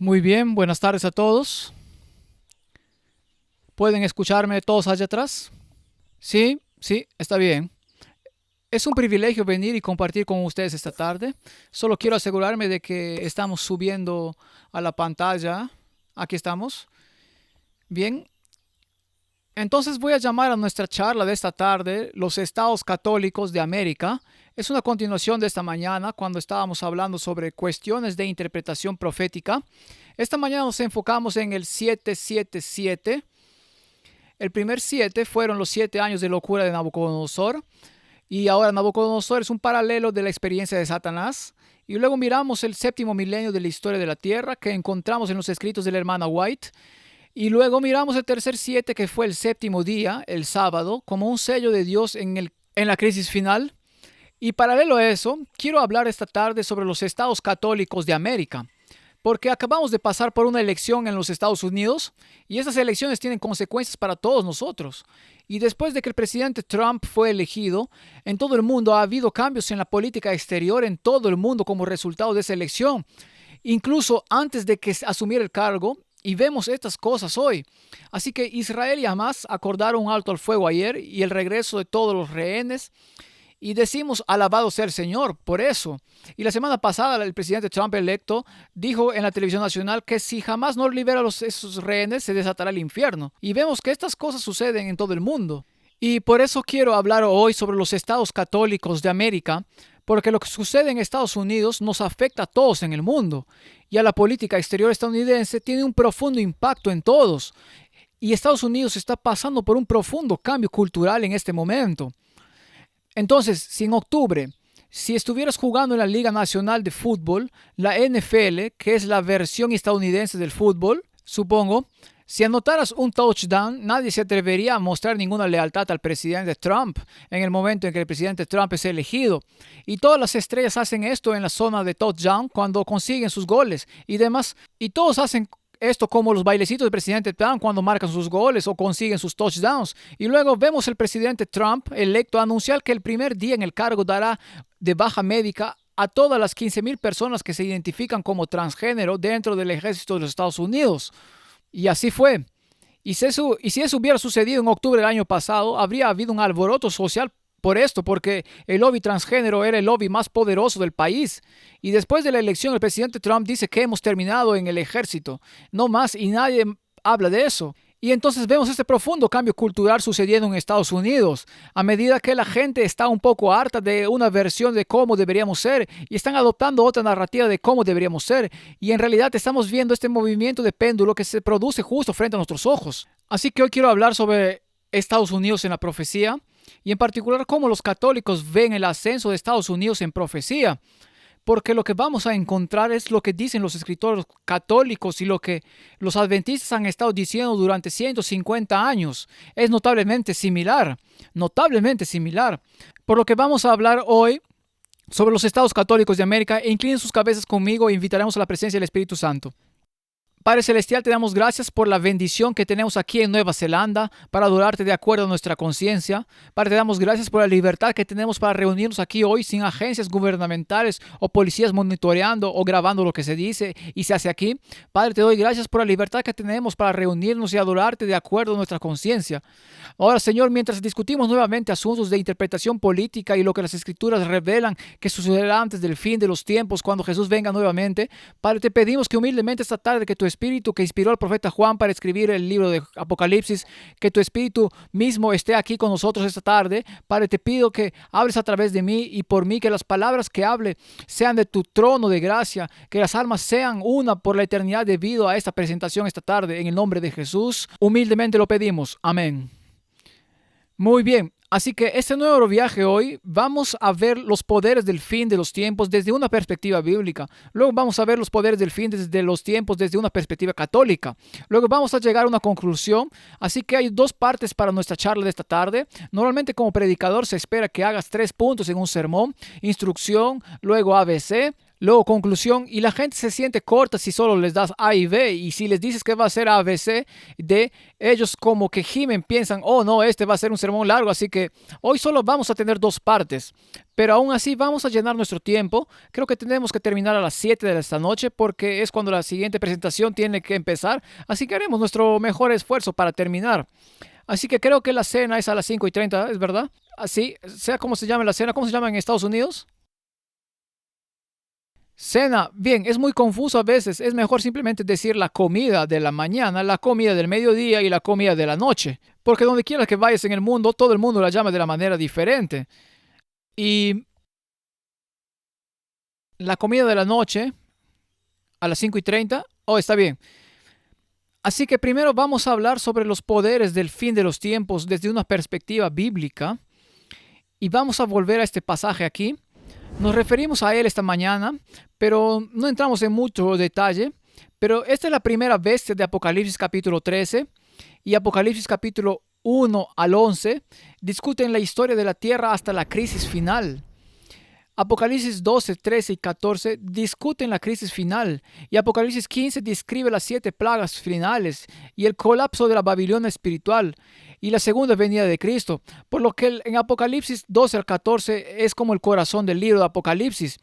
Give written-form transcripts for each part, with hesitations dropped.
Muy bien, buenas tardes a todos. ¿Pueden escucharme todos allá atrás? Sí, sí, está bien. Es un privilegio venir y compartir con ustedes esta tarde. Solo quiero asegurarme de que estamos subiendo a la pantalla. Aquí estamos. Bien, entonces voy a llamar a nuestra charla de esta tarde los estados católicos de América. Es una continuación de esta mañana cuando estábamos hablando sobre cuestiones de interpretación profética. Esta mañana nos enfocamos en el 777. El primer siete fueron los 7 años de locura de Nabucodonosor. Y ahora Nabucodonosor es un paralelo de la experiencia de Satanás. Y luego miramos el séptimo milenio de la historia de la tierra que encontramos en los escritos de la hermana White. Y luego miramos el tercer siete que fue el séptimo día, el sábado, como un sello de Dios en la crisis final. Y paralelo a eso, quiero hablar esta tarde sobre los estados católicos de América. Porque acabamos de pasar por una elección en los Estados Unidos y esas elecciones tienen consecuencias para todos nosotros. Y después de que el presidente Trump fue elegido, en todo el mundo ha habido cambios en la política exterior en todo el mundo como resultado de esa elección. Incluso antes de que asumiera el cargo, y vemos estas cosas hoy. Así que Israel y Hamas acordaron un alto al fuego ayer y el regreso de todos los rehenes. Y decimos, alabado sea el Señor, por eso. Y la semana pasada el presidente Trump electo dijo en la televisión nacional que si jamás no libera a esos rehenes, se desatará el infierno. Y vemos que estas cosas suceden en todo el mundo. Y por eso quiero hablar hoy sobre los estados católicos de América, porque lo que sucede en Estados Unidos nos afecta a todos en el mundo. Y a la política exterior estadounidense tiene un profundo impacto en todos. Y Estados Unidos está pasando por un profundo cambio cultural en este momento. Entonces, si en octubre, si estuvieras jugando en la Liga Nacional de Fútbol, la NFL, que es la versión estadounidense del fútbol, supongo, si anotaras un touchdown, nadie se atrevería a mostrar ninguna lealtad al presidente Trump en el momento en que el presidente Trump es elegido. Y todas las estrellas hacen esto en la zona de touchdown cuando consiguen sus goles y demás. Y todos hacen esto como los bailecitos del presidente Trump cuando marcan sus goles o consiguen sus touchdowns. Y luego vemos el presidente Trump electo anunciar que el primer día en el cargo dará de baja médica a todas las 15,000 personas que se identifican como transgénero dentro del ejército de los Estados Unidos. Y así fue. Y si eso hubiera sucedido en octubre del año pasado, habría habido un alboroto social por esto, porque el lobby transgénero era el lobby más poderoso del país. Y después de la elección, el presidente Trump dice que hemos terminado en el ejército. No más, y nadie habla de eso. Y entonces vemos este profundo cambio cultural sucediendo en Estados Unidos, a medida que la gente está un poco harta de una versión de cómo deberíamos ser y están adoptando otra narrativa de cómo deberíamos ser. Y en realidad estamos viendo este movimiento de péndulo que se produce justo frente a nuestros ojos. Así que hoy quiero hablar sobre Estados Unidos en la profecía y en particular cómo los católicos ven el ascenso de Estados Unidos en profecía. Porque lo que vamos a encontrar es lo que dicen los escritores católicos y lo que los adventistas han estado diciendo durante 150 años. Es notablemente similar, notablemente similar. Por lo que vamos a hablar hoy sobre los estados católicos de América. Inclinen sus cabezas conmigo e invitaremos a la presencia del Espíritu Santo. Padre Celestial, te damos gracias por la bendición que tenemos aquí en Nueva Zelanda para adorarte de acuerdo a nuestra conciencia. Padre, te damos gracias por la libertad que tenemos para reunirnos aquí hoy sin agencias gubernamentales o policías monitoreando o grabando lo que se dice y se hace aquí. Padre, te doy gracias por la libertad que tenemos para reunirnos y adorarte de acuerdo a nuestra conciencia. Ahora, Señor, mientras discutimos nuevamente asuntos de interpretación política y lo que las Escrituras revelan que sucederá antes del fin de los tiempos cuando Jesús venga nuevamente, Padre, te pedimos que humildemente esta tarde que tu Espíritu que inspiró al profeta Juan para escribir el libro de Apocalipsis, que tu Espíritu mismo esté aquí con nosotros esta tarde. Padre, te pido que hables a través de mí y por mí, que las palabras que hable sean de tu trono de gracia, que las almas sean una por la eternidad debido a esta presentación esta tarde. En el nombre de Jesús, humildemente lo pedimos. Amén. Muy bien, así que este nuevo viaje hoy vamos a ver los poderes del fin de los tiempos desde una perspectiva bíblica. Luego vamos a ver los poderes del fin desde los tiempos desde una perspectiva católica. Luego vamos a llegar a una conclusión. Así que hay dos partes para nuestra charla de esta tarde. Normalmente como predicador se espera que hagas 3 puntos en un sermón. Instrucción, luego ABC. Luego conclusión, y la gente se siente corta si solo les das A y B, y si les dices que va a ser A, B, C, D, ellos como que gimen, piensan, oh no, este va a ser un sermón largo, así que hoy solo vamos a tener dos partes, pero aún así vamos a llenar nuestro tiempo. Creo que tenemos que terminar a las 7 de esta noche porque es cuando la siguiente presentación tiene que empezar, así que haremos nuestro mejor esfuerzo para terminar. Así que creo que la cena es a las 5:30, ¿es verdad? Así, sea como se llame la cena, ¿cómo se llama en Estados Unidos? Cena, bien, es muy confuso a veces. Es mejor simplemente decir la comida de la mañana, la comida del mediodía y la comida de la noche. Porque donde quiera que vayas en el mundo, todo el mundo la llama de la manera diferente. Y la comida de la noche, a las 5:30, oh, está bien. Así que primero vamos a hablar sobre los poderes del fin de los tiempos desde una perspectiva bíblica. Y vamos a volver a este pasaje aquí. Nos referimos a él esta mañana, pero no entramos en mucho detalle. Pero esta es la primera bestia de Apocalipsis capítulo 13 y Apocalipsis capítulo 1 al 11 discuten la historia de la tierra hasta la crisis final. Apocalipsis 12, 13 y 14 discuten la crisis final y Apocalipsis 15 describe las 7 plagas finales y el colapso de la Babilonia espiritual y la segunda venida de Cristo, por lo que en Apocalipsis 12 al 14 es como el corazón del libro de Apocalipsis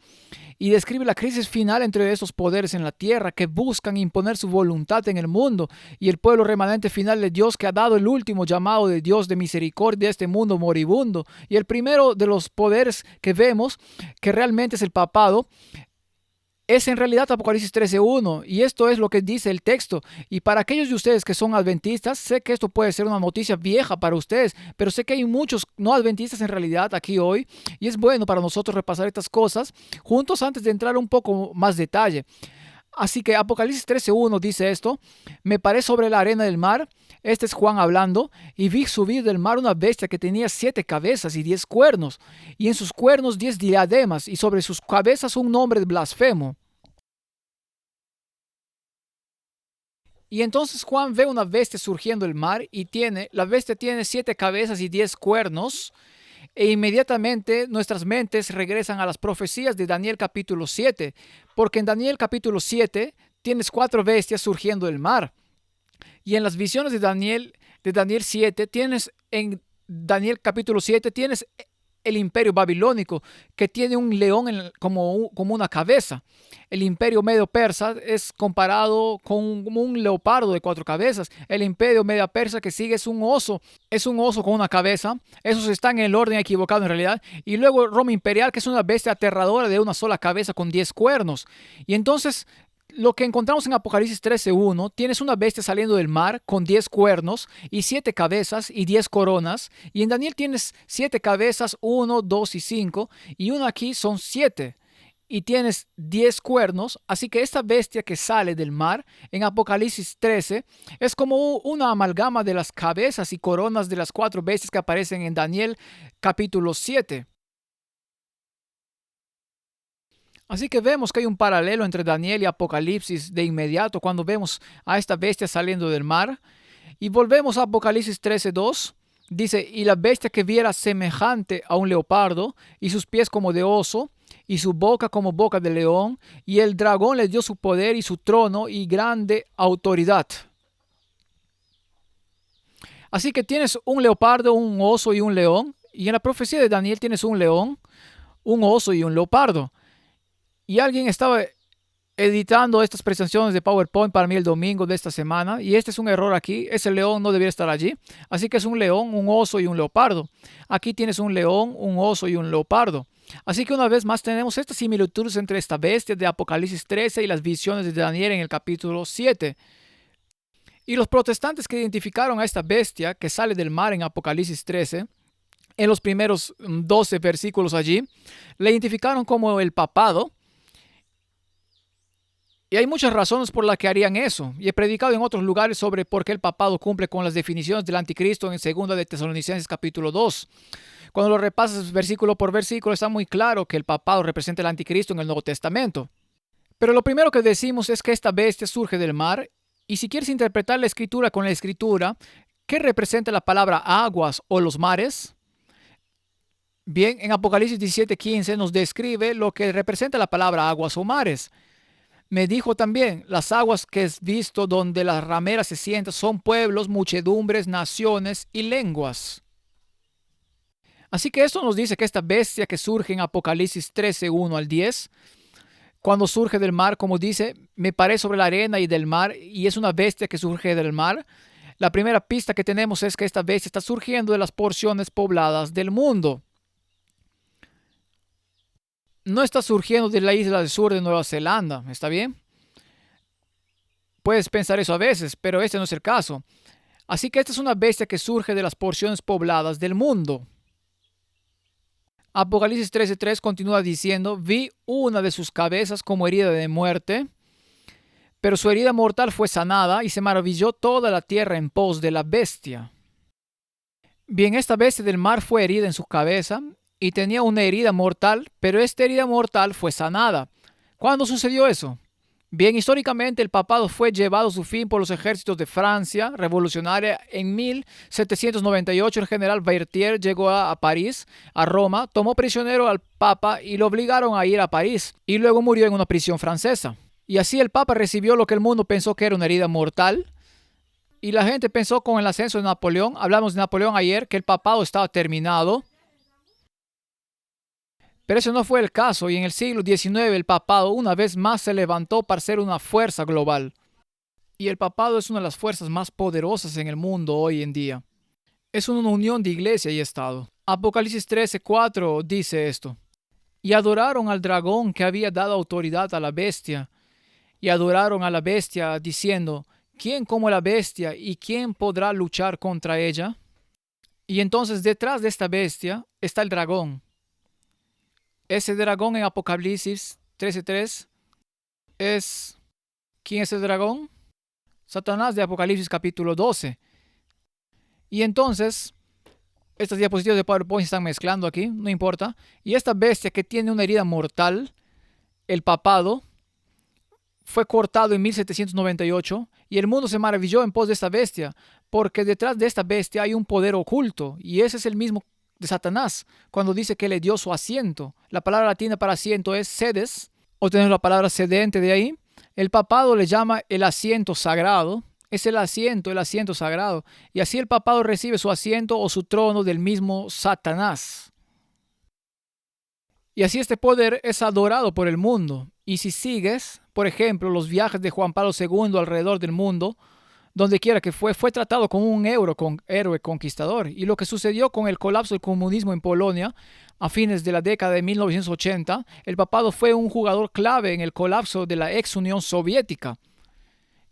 y describe la crisis final entre esos poderes en la tierra que buscan imponer su voluntad en el mundo y el pueblo remanente final de Dios que ha dado el último llamado de Dios de misericordia a este mundo moribundo. Y el primero de los poderes que vemos, que realmente es el papado, es en realidad Apocalipsis 13:1 y esto es lo que dice el texto. Y para aquellos de ustedes que son adventistas, sé que esto puede ser una noticia vieja para ustedes, pero sé que hay muchos no adventistas en realidad aquí hoy y es bueno para nosotros repasar estas cosas juntos antes de entrar un poco más detalle. Así que Apocalipsis 13:1 dice esto: me paré sobre la arena del mar, este es Juan hablando, y vi subir del mar una bestia que tenía 7 cabezas y 10 cuernos, y en sus cuernos 10 diademas, y sobre sus cabezas un nombre blasfemo. Y entonces Juan ve una bestia surgiendo del mar y la bestia tiene 7 cabezas y 10 cuernos. E inmediatamente nuestras mentes regresan a las profecías de Daniel capítulo 7, porque en Daniel capítulo 7 tienes 4 bestias surgiendo del mar. Y en las visiones de Daniel 7, en Daniel capítulo 7 tienes el imperio babilónico, que tiene un león como una cabeza. El imperio medio persa es comparado con un leopardo de 4 cabezas. El imperio medio persa que sigue es un oso con una cabeza. Esos están en el orden equivocado en realidad. Y luego Roma imperial, que es una bestia aterradora de una sola cabeza con 10 cuernos. Y entonces lo que encontramos en Apocalipsis 13:1, tienes una bestia saliendo del mar con 10 cuernos y 7 cabezas y 10 coronas. Y en Daniel tienes 7 cabezas, 1, 2 y 5. Y una aquí son 7. Y tienes 10 cuernos. Así que esta bestia que sale del mar en Apocalipsis 13 es como una amalgama de las cabezas y coronas de las 4 bestias que aparecen en Daniel capítulo 7. Así que vemos que hay un paralelo entre Daniel y Apocalipsis de inmediato cuando vemos a esta bestia saliendo del mar. Y volvemos a Apocalipsis 13:2. Dice, y la bestia que viera semejante a un leopardo, y sus pies como de oso, y su boca como boca de león, y el dragón le dio su poder y su trono y grande autoridad. Así que tienes un leopardo, un oso y un león. Y en la profecía de Daniel tienes un león, un oso y un leopardo. Y alguien estaba editando estas presentaciones de PowerPoint para mí el domingo de esta semana. Y este es un error aquí. Ese león no debería estar allí. Así que es un león, un oso y un leopardo. Aquí tienes un león, un oso y un leopardo. Así que una vez más tenemos estas similitudes entre esta bestia de Apocalipsis 13 y las visiones de Daniel en el capítulo 7. Y los protestantes que identificaron a esta bestia que sale del mar en Apocalipsis 13, en los primeros 12 versículos allí, la identificaron como el papado. Y hay muchas razones por las que harían eso. Y he predicado en otros lugares sobre por qué el papado cumple con las definiciones del anticristo en 2 de Tesalonicenses capítulo 2. Cuando lo repasas versículo por versículo está muy claro que el papado representa el anticristo en el Nuevo Testamento. Pero lo primero que decimos es que esta bestia surge del mar. Y si quieres interpretar la escritura con la escritura, ¿qué representa la palabra aguas o los mares? Bien, en Apocalipsis 17:15 nos describe lo que representa la palabra aguas o mares. Me dijo también, las aguas que has visto donde las rameras se sientan son pueblos, muchedumbres, naciones y lenguas. Así que esto nos dice que esta bestia que surge en Apocalipsis 13:1 al 10, cuando surge del mar, como dice, me paré sobre la arena y del mar, y es una bestia que surge del mar. La primera pista que tenemos es que esta bestia está surgiendo de las porciones pobladas del mundo. No está surgiendo de la isla del sur de Nueva Zelanda, ¿está bien? Puedes pensar eso a veces, pero este no es el caso. Así que esta es una bestia que surge de las porciones pobladas del mundo. Apocalipsis 13:3 continúa diciendo, vi una de sus cabezas como herida de muerte, pero su herida mortal fue sanada y se maravilló toda la tierra en pos de la bestia. Bien, esta bestia del mar fue herida en su cabeza y tenía una herida mortal, pero esta herida mortal fue sanada. ¿Cuándo sucedió eso? Bien, históricamente el papado fue llevado a su fin por los ejércitos de Francia revolucionaria. En 1798 el general Berthier llegó a París, a Roma, tomó prisionero al papa y lo obligaron a ir a París y luego murió en una prisión francesa. Y así el papa recibió lo que el mundo pensó que era una herida mortal y la gente pensó con el ascenso de Napoleón, hablamos de Napoleón ayer, que el papado estaba terminado. Pero ese no fue el caso y en el siglo XIX el papado una vez más se levantó para ser una fuerza global. Y el papado es una de las fuerzas más poderosas en el mundo hoy en día. Es una unión de iglesia y Estado. Apocalipsis 13:4 dice esto. Y adoraron al dragón que había dado autoridad a la bestia. Y adoraron a la bestia diciendo, ¿quién como la bestia y quién podrá luchar contra ella? Y entonces detrás de esta bestia está el dragón. Ese dragón en Apocalipsis 13:3 es... ¿Quién es el dragón? Satanás de Apocalipsis capítulo 12. Y entonces, estas diapositivas de PowerPoint están mezclando aquí, no importa. Y esta bestia que tiene una herida mortal, el papado, fue cortado en 1798 y el mundo se maravilló en pos de esta bestia, porque detrás de esta bestia hay un poder oculto y ese es el mismo de Satanás, cuando dice que le dio su asiento. La palabra latina para asiento es sedes, o tenemos la palabra sedente de ahí. El papado le llama el asiento sagrado, es el asiento sagrado. Y así el papado recibe su asiento o su trono del mismo Satanás. Y así este poder es adorado por el mundo. Y si sigues, por ejemplo, los viajes de Juan Pablo II alrededor del mundo, donde quiera que fue tratado como un héroe conquistador. Y lo que sucedió con el colapso del comunismo en Polonia a fines de la década de 1980, el papado fue un jugador clave en el colapso de la ex Unión Soviética.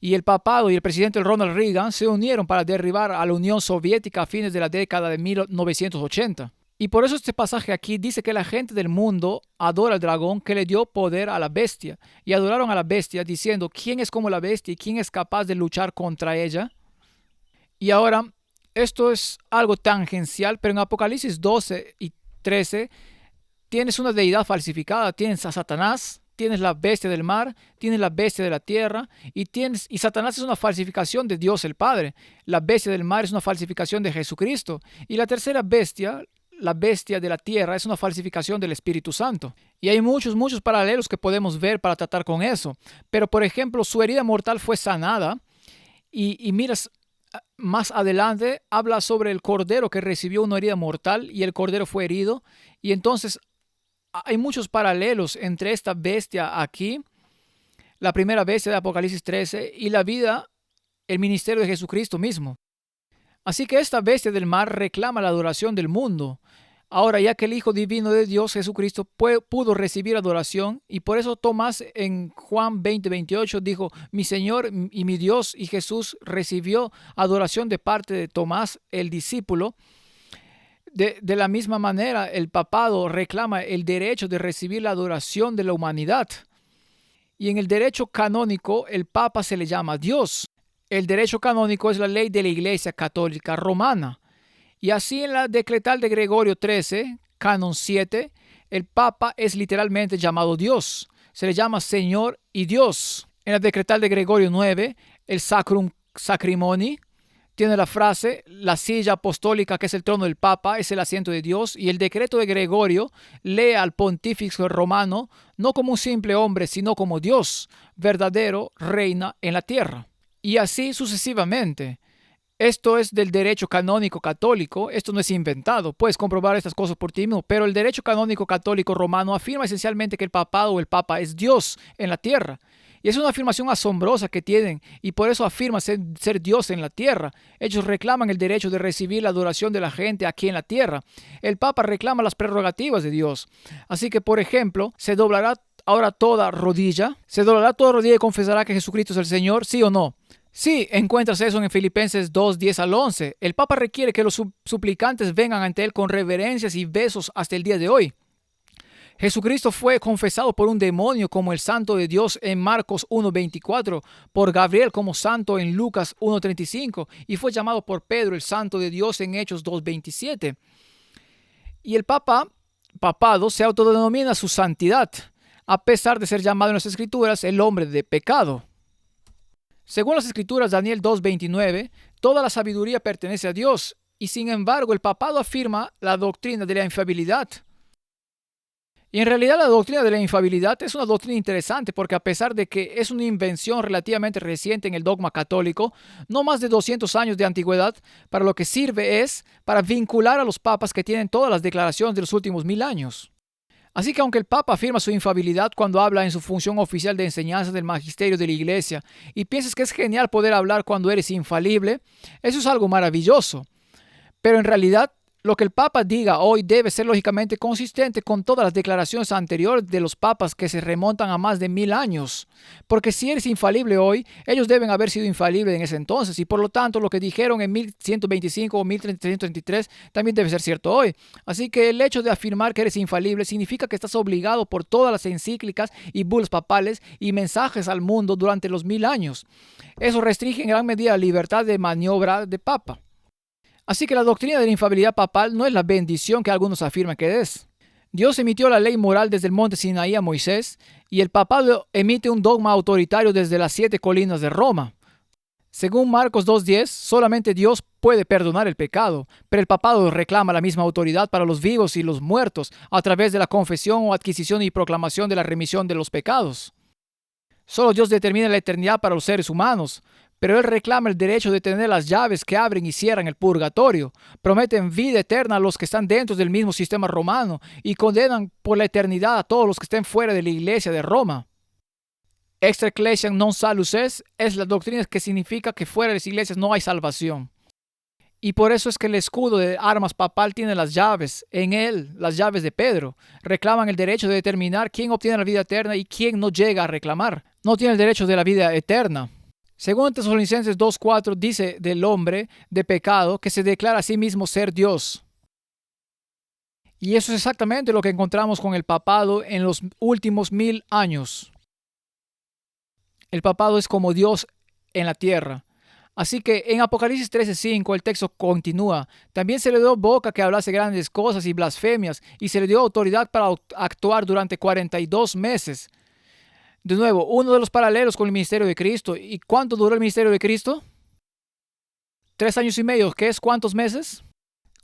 Y el papado y el presidente Ronald Reagan se unieron para derribar a la Unión Soviética a fines de la década de 1980. Y por eso este pasaje aquí dice que la gente del mundo adora al dragón que le dio poder a la bestia. Y adoraron a la bestia diciendo, ¿quién es como la bestia y quién es capaz de luchar contra ella? Y ahora, esto es algo tangencial, pero en Apocalipsis 12 y 13 tienes una deidad falsificada. Tienes a Satanás, tienes la bestia del mar, tienes la bestia de la tierra y Satanás es una falsificación de Dios el Padre. La bestia del mar es una falsificación de Jesucristo. Y la tercera bestia, la bestia de la tierra, es una falsificación del Espíritu Santo. Y hay muchos paralelos que podemos ver para tratar con eso. Pero, por ejemplo, su herida mortal fue sanada. Y miras, más adelante habla sobre el cordero que recibió una herida mortal y el cordero fue herido. Y entonces hay muchos paralelos entre esta bestia aquí, la primera bestia de Apocalipsis 13, y la vida, el ministerio de Jesucristo mismo. Así que esta bestia del mar reclama la adoración del mundo. Ahora, ya que el Hijo Divino de Dios, Jesucristo, pudo recibir adoración, y por eso Tomás en Juan 20:28 dijo, mi Señor y mi Dios, y Jesús recibió adoración de parte de Tomás, el discípulo. De la misma manera, el papado reclama el derecho de recibir la adoración de la humanidad. Y en el derecho canónico, el Papa se le llama Dios. El derecho canónico es la ley de la Iglesia Católica Romana. Y así en la decretal de Gregorio XIII, Canon 7, el Papa es literalmente llamado Dios. Se le llama Señor y Dios. En la decretal de Gregorio IX, el Sacrum Sacrimoni, tiene la frase: la silla apostólica, que es el trono del Papa, es el asiento de Dios, y el decreto de Gregorio lee al pontífice romano no como un simple hombre, sino como Dios verdadero reina en la tierra. Y así sucesivamente. Esto es del derecho canónico católico, esto no es inventado, puedes comprobar estas cosas por ti mismo, pero el derecho canónico católico romano afirma esencialmente que el papado o el papa es Dios en la tierra. Y es una afirmación asombrosa que tienen, y por eso afirman ser Dios en la tierra. Ellos reclaman el derecho de recibir la adoración de la gente aquí en la tierra. El papa reclama las prerrogativas de Dios. Así que, por ejemplo, ¿se doblará ahora toda rodilla? ¿Se doblará toda rodilla y confesará que Jesucristo es el Señor? ¿Sí o no? Sí, encuentras eso en Filipenses 2, 10 al 11. El Papa requiere que los suplicantes vengan ante Él con reverencias y besos hasta el día de hoy. Jesucristo fue confesado por un demonio como el Santo de Dios en Marcos 1:24, por Gabriel como Santo en Lucas 1:35 y fue llamado por Pedro el Santo de Dios en Hechos 2:27. Y el papado se autodenomina su santidad, a pesar de ser llamado en las Escrituras el hombre de pecado. Según las Escrituras, Daniel 2:29, toda la sabiduría pertenece a Dios, y sin embargo el papado afirma la doctrina de la infalibilidad. Y en realidad la doctrina de la infalibilidad es una doctrina interesante porque a pesar de que es una invención relativamente reciente en el dogma católico, no más de 200 años de antigüedad, para lo que sirve es para vincular a los papas que tienen todas las declaraciones de los últimos 1000 años. Así que aunque el Papa afirma su infalibilidad cuando habla en su función oficial de enseñanza del magisterio de la Iglesia y piensas que es genial poder hablar cuando eres infalible, eso es algo maravilloso. Pero en realidad, lo que el Papa diga hoy debe ser lógicamente consistente con todas las declaraciones anteriores de los papas que se remontan a más de 1000 años. Porque si eres infalible hoy, ellos deben haber sido infalibles en ese entonces y por lo tanto lo que dijeron en 1125 o 1333 también debe ser cierto hoy. Así que el hecho de afirmar que eres infalible significa que estás obligado por todas las encíclicas y bulas papales y mensajes al mundo durante los 1000 años. Eso restringe en gran medida la libertad de maniobra de Papa. Así que la doctrina de la infalibilidad papal no es la bendición que algunos afirman que es. Dios emitió la ley moral desde el monte Sinaí a Moisés y el papado emite un dogma autoritario desde las 7 colinas de Roma. Según Marcos 2:10, solamente Dios puede perdonar el pecado, pero el papado reclama la misma autoridad para los vivos y los muertos a través de la confesión o adquisición y proclamación de la remisión de los pecados. Solo Dios determina la eternidad para los seres humanos, pero Él reclama el derecho de tener las llaves que abren y cierran el purgatorio, prometen vida eterna a los que están dentro del mismo sistema romano y condenan por la eternidad a todos los que estén fuera de la iglesia de Roma. Extra ecclesiam non salus es la doctrina que significa que fuera de las iglesias no hay salvación. Y por eso es que el escudo de armas papal tiene las llaves, en él las llaves de Pedro. Reclaman el derecho de determinar quién obtiene la vida eterna y quién no llega a reclamar. No tiene el derecho de la vida eterna. Según Tesalonicenses 2:4 dice del hombre de pecado que se declara a sí mismo ser Dios. Y eso es exactamente lo que encontramos con el papado en los últimos 1000 años. El papado es como Dios en la tierra. Así que en Apocalipsis 13:5 el texto continúa. También se le dio boca que hablase grandes cosas y blasfemias y se le dio autoridad para actuar durante 42 meses. De nuevo, uno de los paralelos con el ministerio de Cristo. ¿Y cuánto duró el ministerio de Cristo? 3 años y medio. ¿Qué es cuántos meses?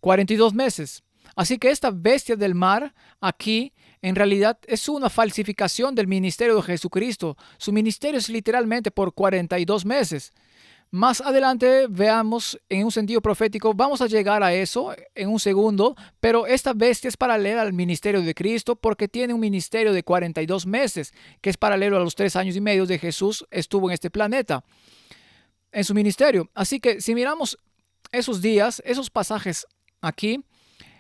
42 meses. Así que esta bestia del mar aquí en realidad es una falsificación del ministerio de Jesucristo. Su ministerio es literalmente por 42 meses. Más adelante veamos en un sentido profético, vamos a llegar a eso en un segundo, pero esta bestia es paralela al ministerio de Cristo porque tiene un ministerio de 42 meses, que es paralelo a los 3 años y medio de Jesús estuvo en este planeta, en su ministerio. Así que si miramos esos días, esos pasajes aquí,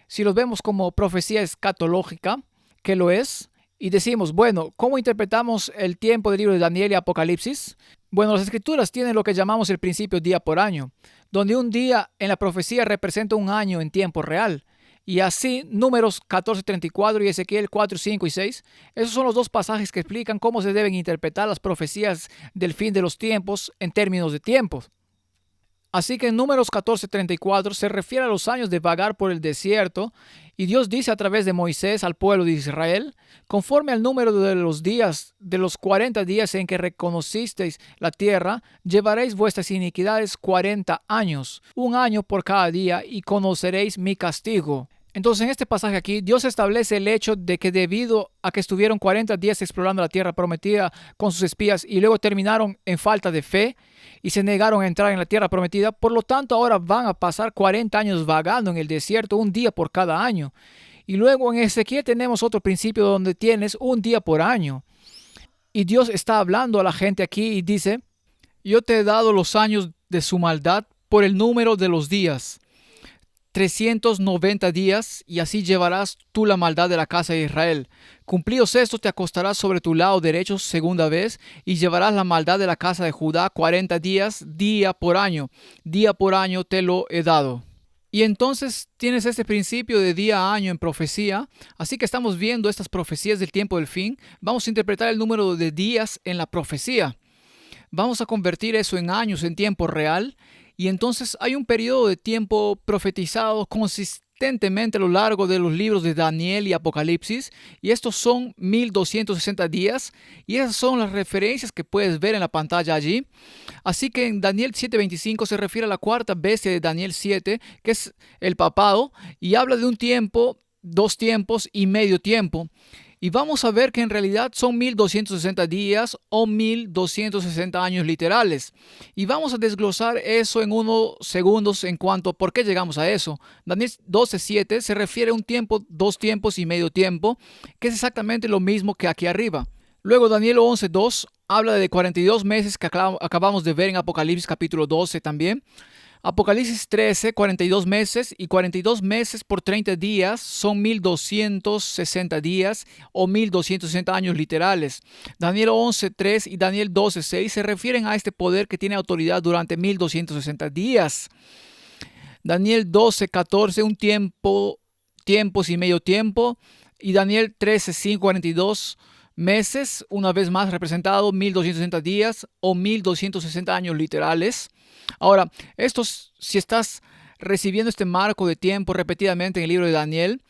si los vemos como profecía escatológica, que lo es, y decimos, bueno, ¿cómo interpretamos el tiempo del libro de Daniel y Apocalipsis? Bueno, las escrituras tienen lo que llamamos el principio día por año, donde un día en la profecía representa un año en tiempo real. Y así, Números 14:34 y Ezequiel 4:5 y 6, esos son los dos pasajes que explican cómo se deben interpretar las profecías del fin de los tiempos en términos de tiempos. Así que en Números 14:34 se refiere a los años de vagar por el desierto, y Dios dice a través de Moisés al pueblo de Israel: conforme al número de los días, de los 40 días en que reconocisteis la tierra, llevaréis vuestras iniquidades 40 años, un año por cada día, y conoceréis mi castigo. Entonces, en este pasaje aquí, Dios establece el hecho de que debido a que estuvieron 40 días explorando la tierra prometida con sus espías y luego terminaron en falta de fe y se negaron a entrar en la tierra prometida, por lo tanto ahora van a pasar 40 años vagando en el desierto, un día por cada año. Y luego en Ezequiel tenemos otro principio donde tienes un día por año. Y Dios está hablando a la gente aquí y dice: yo te he dado los años de su maldad por el número de los días. 390 días, y así llevarás tú la maldad de la casa de Israel. Cumplidos estos, te acostarás sobre tu lado derecho segunda vez, y llevarás la maldad de la casa de Judá 40 días, día por año te lo he dado. Y entonces tienes este principio de día a año en profecía, así que estamos viendo estas profecías del tiempo del fin. Vamos a interpretar el número de días en la profecía. Vamos a convertir eso en años en tiempo real. Y entonces hay un periodo de tiempo profetizado consistentemente a lo largo de los libros de Daniel y Apocalipsis, y estos son 1260 días, y esas son las referencias que puedes ver en la pantalla allí. Así que en Daniel 7:25 se refiere a la cuarta bestia de Daniel 7, que es el papado, y habla de un tiempo, dos tiempos y medio tiempo. Y vamos a ver que en realidad son 1260 días o 1260 años literales. Y vamos a desglosar eso en unos segundos en cuanto a por qué llegamos a eso. Daniel 12:7 se refiere a un tiempo, dos tiempos y medio tiempo, que es exactamente lo mismo que aquí arriba. Luego Daniel 11:2 habla de 42 meses que acabamos de ver en Apocalipsis capítulo 12 también. Apocalipsis 13, 42 meses, y 42 meses por 30 días son 1260 días o 1260 años literales. Daniel 11:3 y Daniel 12:6 se refieren a este poder que tiene autoridad durante 1260 días. Daniel 12:14 un tiempo, tiempos y medio tiempo, y Daniel 13:5, 42 meses, una vez más representado 1260 días o 1260 años literales. Ahora, si estás recibiendo este marco de tiempo repetidamente en el libro de Daniel,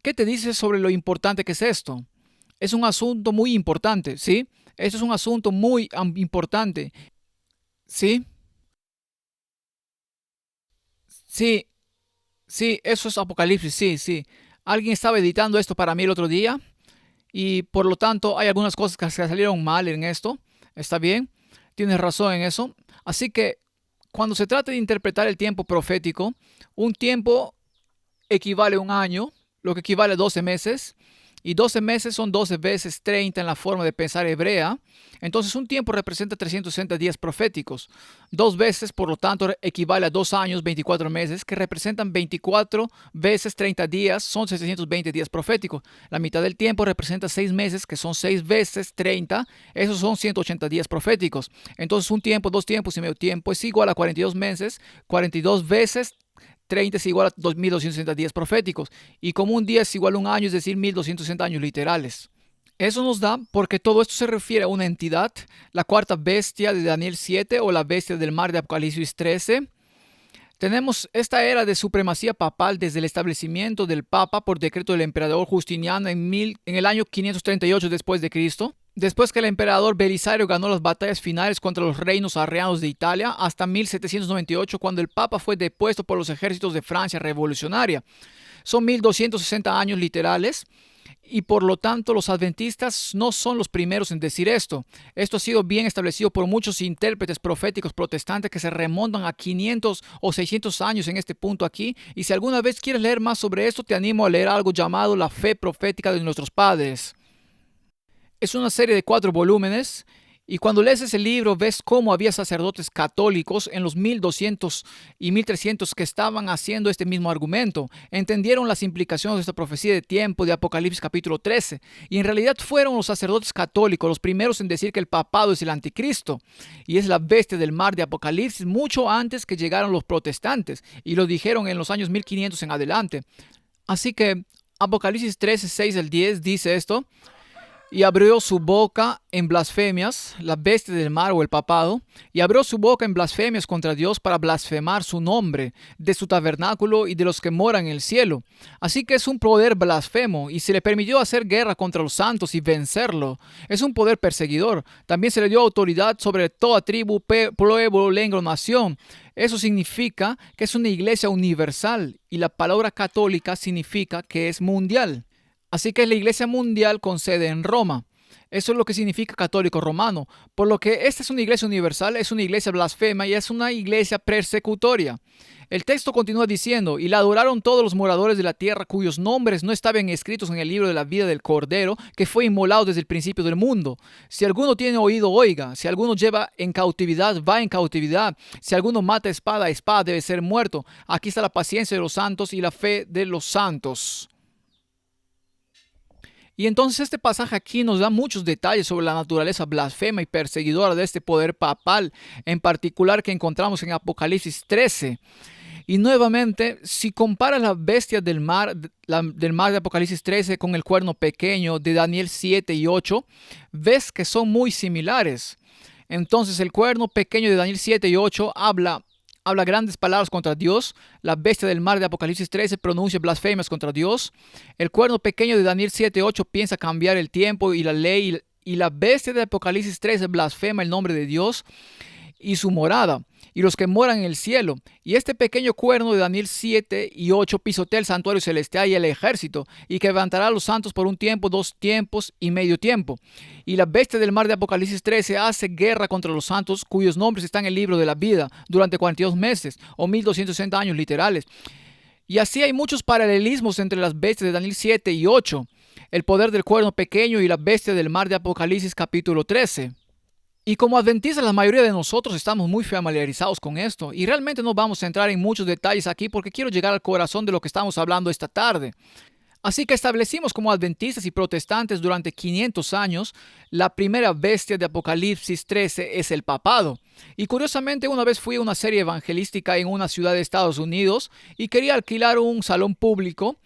¿qué te dice sobre lo importante que es esto? Es un asunto muy importante, ¿sí? Esto es un asunto muy importante, ¿sí? Sí, sí, eso es Apocalipsis, sí, sí. Alguien estaba editando esto para mí el otro día, y por lo tanto hay algunas cosas que se salieron mal en esto. Está bien, tienes razón en eso. Así que cuando se trata de interpretar el tiempo profético, un tiempo equivale a un año, lo que equivale a 12 meses, y 12 meses son 12 veces 30 en la forma de pensar hebrea. Entonces un tiempo representa 360 días proféticos. Dos veces, por lo tanto, equivale a 2 años, 24 meses, que representan 24 veces 30 días, son 720 días proféticos. La mitad del tiempo representa 6 meses, que son 6 veces 30, esos son 180 días proféticos. Entonces un tiempo, dos tiempos y medio tiempo es igual a 42 meses, 42 veces 30 es igual a 2260 días proféticos, y como un día es igual a un año, es decir, 1260 años literales. Eso nos da porque todo esto se refiere a una entidad, la cuarta bestia de Daniel 7 o la bestia del mar de Apocalipsis 13. Tenemos esta era de supremacía papal desde el establecimiento del Papa por decreto del emperador Justiniano en el año 538 después de Cristo. Después que el emperador Belisario ganó las batallas finales contra los reinos arrianos de Italia, hasta 1798, cuando el Papa fue depuesto por los ejércitos de Francia revolucionaria. Son 1260 años literales, y por lo tanto los adventistas no son los primeros en decir esto. Esto ha sido bien establecido por muchos intérpretes proféticos protestantes que se remontan a 500 o 600 años en este punto aquí, y si alguna vez quieres leer más sobre esto, te animo a leer algo llamado La fe profética de nuestros padres. Es una serie de 4 volúmenes, y cuando lees ese libro ves cómo había sacerdotes católicos en los 1200 y 1300 que estaban haciendo este mismo argumento. Entendieron las implicaciones de esta profecía de tiempo de Apocalipsis capítulo 13, y en realidad fueron los sacerdotes católicos los primeros en decir que el papado es el anticristo y es la bestia del mar de Apocalipsis, mucho antes que llegaron los protestantes, y lo dijeron en los años 1500 en adelante. Así que Apocalipsis 13, 6 al 10 dice esto: y abrió su boca en blasfemias, la bestia del mar o el papado, y abrió su boca en blasfemias contra Dios para blasfemar su nombre, de su tabernáculo y de los que moran en el cielo. Así que es un poder blasfemo, y se le permitió hacer guerra contra los santos y vencerlo. Es un poder perseguidor. También se le dio autoridad sobre toda tribu, pueblo, lengua o nación. Eso significa que es una iglesia universal, y la palabra católica significa que es mundial. Así que es la Iglesia Mundial con sede en Roma. Eso es lo que significa católico romano. Por lo que esta es una iglesia universal, es una iglesia blasfema y es una iglesia persecutoria. El texto continúa diciendo, y la adoraron todos los moradores de la tierra cuyos nombres no estaban escritos en el libro de la vida del Cordero, que fue inmolado desde el principio del mundo. Si alguno tiene oído, oiga. Si alguno lleva en cautividad, va en cautividad. Si alguno mata espada, espada debe ser muerto. Aquí está la paciencia de los santos y la fe de los santos. Y entonces este pasaje aquí nos da muchos detalles sobre la naturaleza blasfema y perseguidora de este poder papal, en particular que encontramos en Apocalipsis 13. Y nuevamente, si comparas la bestia del mar de Apocalipsis 13 con el cuerno pequeño de Daniel 7 y 8, ves que son muy similares. Entonces el cuerno pequeño de Daniel 7 y 8 habla grandes palabras contra Dios. La bestia del mar de Apocalipsis 13 pronuncia blasfemias contra Dios. El cuerno pequeño de Daniel 7:8 piensa cambiar el tiempo y la ley. Y la bestia de Apocalipsis 13 blasfema el nombre de Dios y su morada, y los que moran en el cielo. Y este pequeño cuerno de Daniel 7 y 8 pisotea el santuario celestial y el ejército, y que levantará a los santos por un tiempo, 2 tiempos y medio tiempo. Y la bestia del mar de Apocalipsis 13 hace guerra contra los santos, cuyos nombres están en el libro de la vida, durante 42 meses, o 1260 años literales. Y así hay muchos paralelismos entre las bestias de Daniel 7 y 8, el poder del cuerno pequeño y la bestia del mar de Apocalipsis capítulo 13. Y como adventistas, la mayoría de nosotros estamos muy familiarizados con esto, y realmente no vamos a entrar en muchos detalles aquí porque quiero llegar al corazón de lo que estamos hablando esta tarde. Así que establecimos como adventistas y protestantes durante 500 años, la primera bestia de Apocalipsis 13 es el papado. Y curiosamente, una vez fui a una serie evangelística en una ciudad de Estados Unidos y quería alquilar un salón público,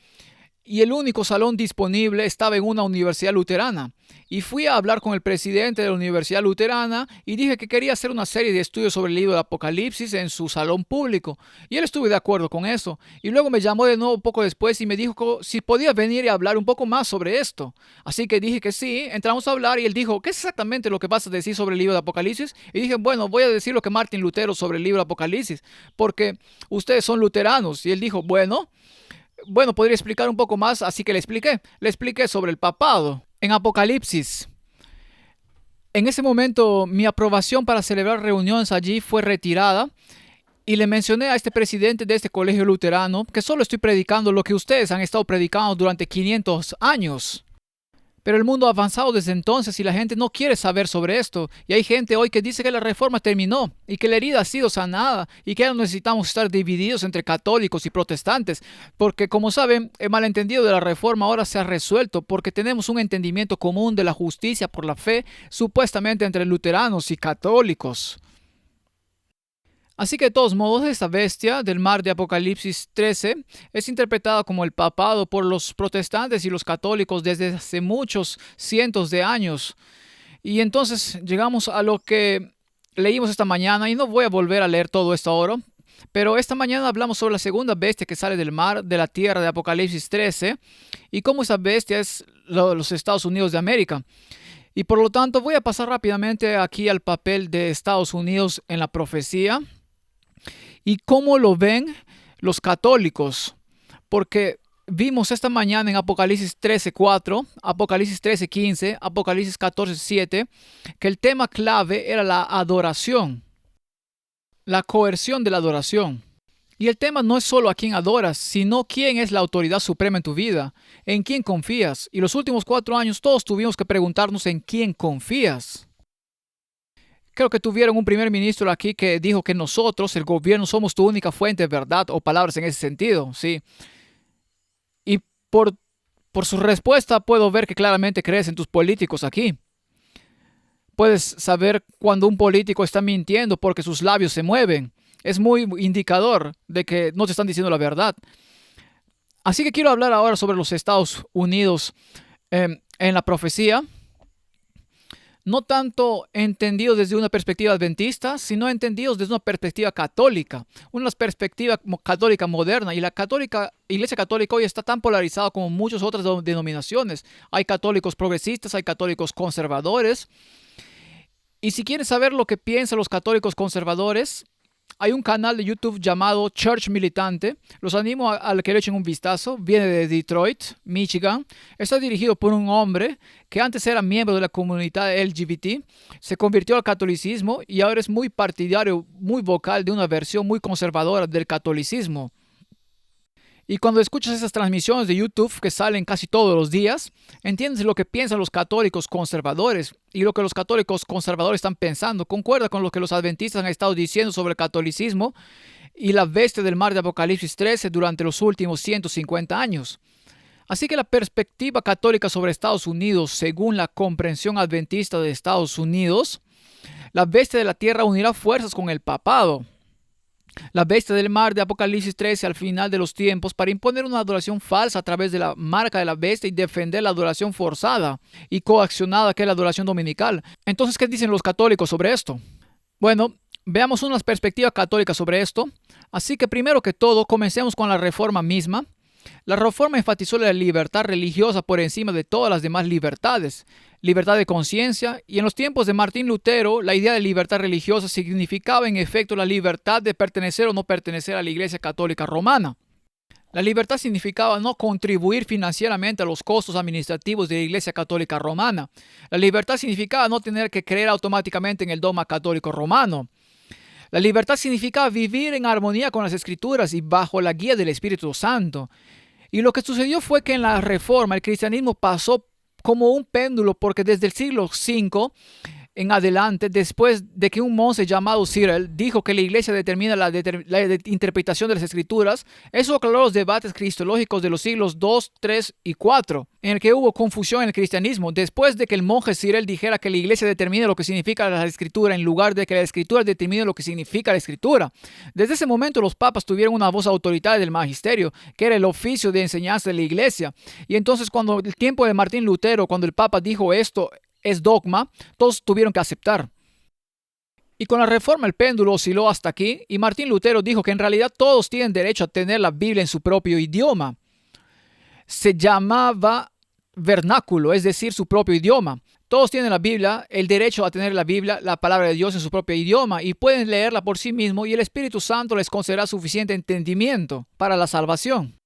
y el único salón disponible estaba en una universidad luterana. Y fui a hablar con el presidente de la universidad luterana y dije que quería hacer una serie de estudios sobre el libro de Apocalipsis en su salón público. Y él estuvo de acuerdo con eso. Y luego me llamó de nuevo poco después y me dijo si podía venir y hablar un poco más sobre esto. Así que dije que sí, entramos a hablar y él dijo, ¿qué es exactamente lo que vas a decir sobre el libro de Apocalipsis? Y dije, bueno, voy a decir lo que Martín Lutero sobre el libro de Apocalipsis, porque ustedes son luteranos. Y él dijo, bueno, podría explicar un poco más, así que le expliqué sobre el papado. En Apocalipsis, en ese momento mi aprobación para celebrar reuniones allí fue retirada y le mencioné a este presidente de este colegio luterano que solo estoy predicando lo que ustedes han estado predicando durante 500 años. Pero el mundo ha avanzado desde entonces y la gente no quiere saber sobre esto. Y hay gente hoy que dice que la reforma terminó y que la herida ha sido sanada y que ya no necesitamos estar divididos entre católicos y protestantes. Porque, como saben, el malentendido de la reforma ahora se ha resuelto porque tenemos un entendimiento común de la justicia por la fe, supuestamente entre luteranos y católicos. Así que de todos modos, esta bestia del mar de Apocalipsis 13 es interpretada como el papado por los protestantes y los católicos desde hace muchos cientos de años. Y entonces llegamos a lo que leímos esta mañana y no voy a volver a leer todo esto ahora, pero esta mañana hablamos sobre la segunda bestia que sale del mar, de la tierra de Apocalipsis 13 y cómo esa bestia es los Estados Unidos de América. Y por lo tanto voy a pasar rápidamente aquí al papel de Estados Unidos en la profecía. ¿Y cómo lo ven los católicos? Porque vimos esta mañana en Apocalipsis 13:4, Apocalipsis 13:15, Apocalipsis 14:7, que el tema clave era la adoración, la coerción de la adoración. Y el tema no es solo a quién adoras, sino quién es la autoridad suprema en tu vida, en quién confías. Y los últimos 4 años todos tuvimos que preguntarnos en quién confías. Creo que tuvieron un primer ministro aquí que dijo que nosotros, el gobierno, somos tu única fuente de verdad o palabras en ese sentido, ¿sí? Y por su respuesta puedo ver que claramente crees en tus políticos aquí. Puedes saber cuando un político está mintiendo porque sus labios se mueven. Es muy indicador de que no te están diciendo la verdad. Así que quiero hablar ahora sobre los Estados Unidos en la profecía. no tanto entendidos desde una perspectiva adventista, sino entendidos desde una perspectiva católica, una perspectiva católica moderna. Y la Iglesia Católica hoy está tan polarizada como muchas otras denominaciones. Hay católicos progresistas, hay católicos conservadores. Y si quieren saber lo que piensan los católicos conservadores, hay un canal de YouTube llamado Church Militante. Los animo a que le echen un vistazo. Viene de Detroit, Michigan. Está dirigido por un hombre que antes era miembro de la comunidad LGBT. Se convirtió al catolicismo y ahora es muy partidario, muy vocal de una versión muy conservadora del catolicismo. Y cuando escuchas esas transmisiones de YouTube que salen casi todos los días, entiendes lo que piensan los católicos conservadores y lo que los católicos conservadores están pensando. Concuerda con lo que los adventistas han estado diciendo sobre el catolicismo y la bestia del mar de Apocalipsis 13 durante los últimos 150 años. Así que la perspectiva católica sobre Estados Unidos, según la comprensión adventista de Estados Unidos, la bestia de la tierra unirá fuerzas con el papado. La bestia del mar de Apocalipsis 13 al final de los tiempos para imponer una adoración falsa a través de la marca de la bestia y defender la adoración forzada y coaccionada que es la adoración dominical. Entonces, ¿qué dicen los católicos sobre esto? Bueno, veamos una perspectiva católica sobre esto. Así que primero que todo, comencemos con la Reforma misma. La Reforma enfatizó la libertad religiosa por encima de todas las demás libertades, libertad de conciencia, y en los tiempos de Martín Lutero, la idea de libertad religiosa significaba en efecto la libertad de pertenecer o no pertenecer a la Iglesia Católica Romana. La libertad significaba no contribuir financieramente a los costos administrativos de la Iglesia Católica Romana. La libertad significaba no tener que creer automáticamente en el dogma católico romano. La libertad significaba vivir en armonía con las Escrituras y bajo la guía del Espíritu Santo. Y lo que sucedió fue que en la Reforma el cristianismo pasó como un péndulo, porque desde el siglo V en adelante, después de que un monje llamado Cyril dijo que la iglesia determina la interpretación de las escrituras, eso aclaró los debates cristológicos de los siglos II, III y IV, en el que hubo confusión en el cristianismo. Después de que el monje Cyril dijera que la iglesia determina lo que significa la escritura en lugar de que la escritura determine lo que significa la escritura. Desde ese momento los papas tuvieron una voz autoritaria del magisterio, que era el oficio de enseñanza de la iglesia. Y entonces cuando el tiempo de Martín Lutero, cuando el papa dijo esto es dogma, todos tuvieron que aceptar. Y con la Reforma el péndulo osciló hasta aquí y Martín Lutero dijo que en realidad todos tienen derecho a tener la Biblia en su propio idioma. Se llamaba vernáculo, es decir, su propio idioma. Todos tienen la Biblia, el derecho a tener la Biblia, la palabra de Dios en su propio idioma, y pueden leerla por sí mismos y el Espíritu Santo les concederá suficiente entendimiento para la salvación.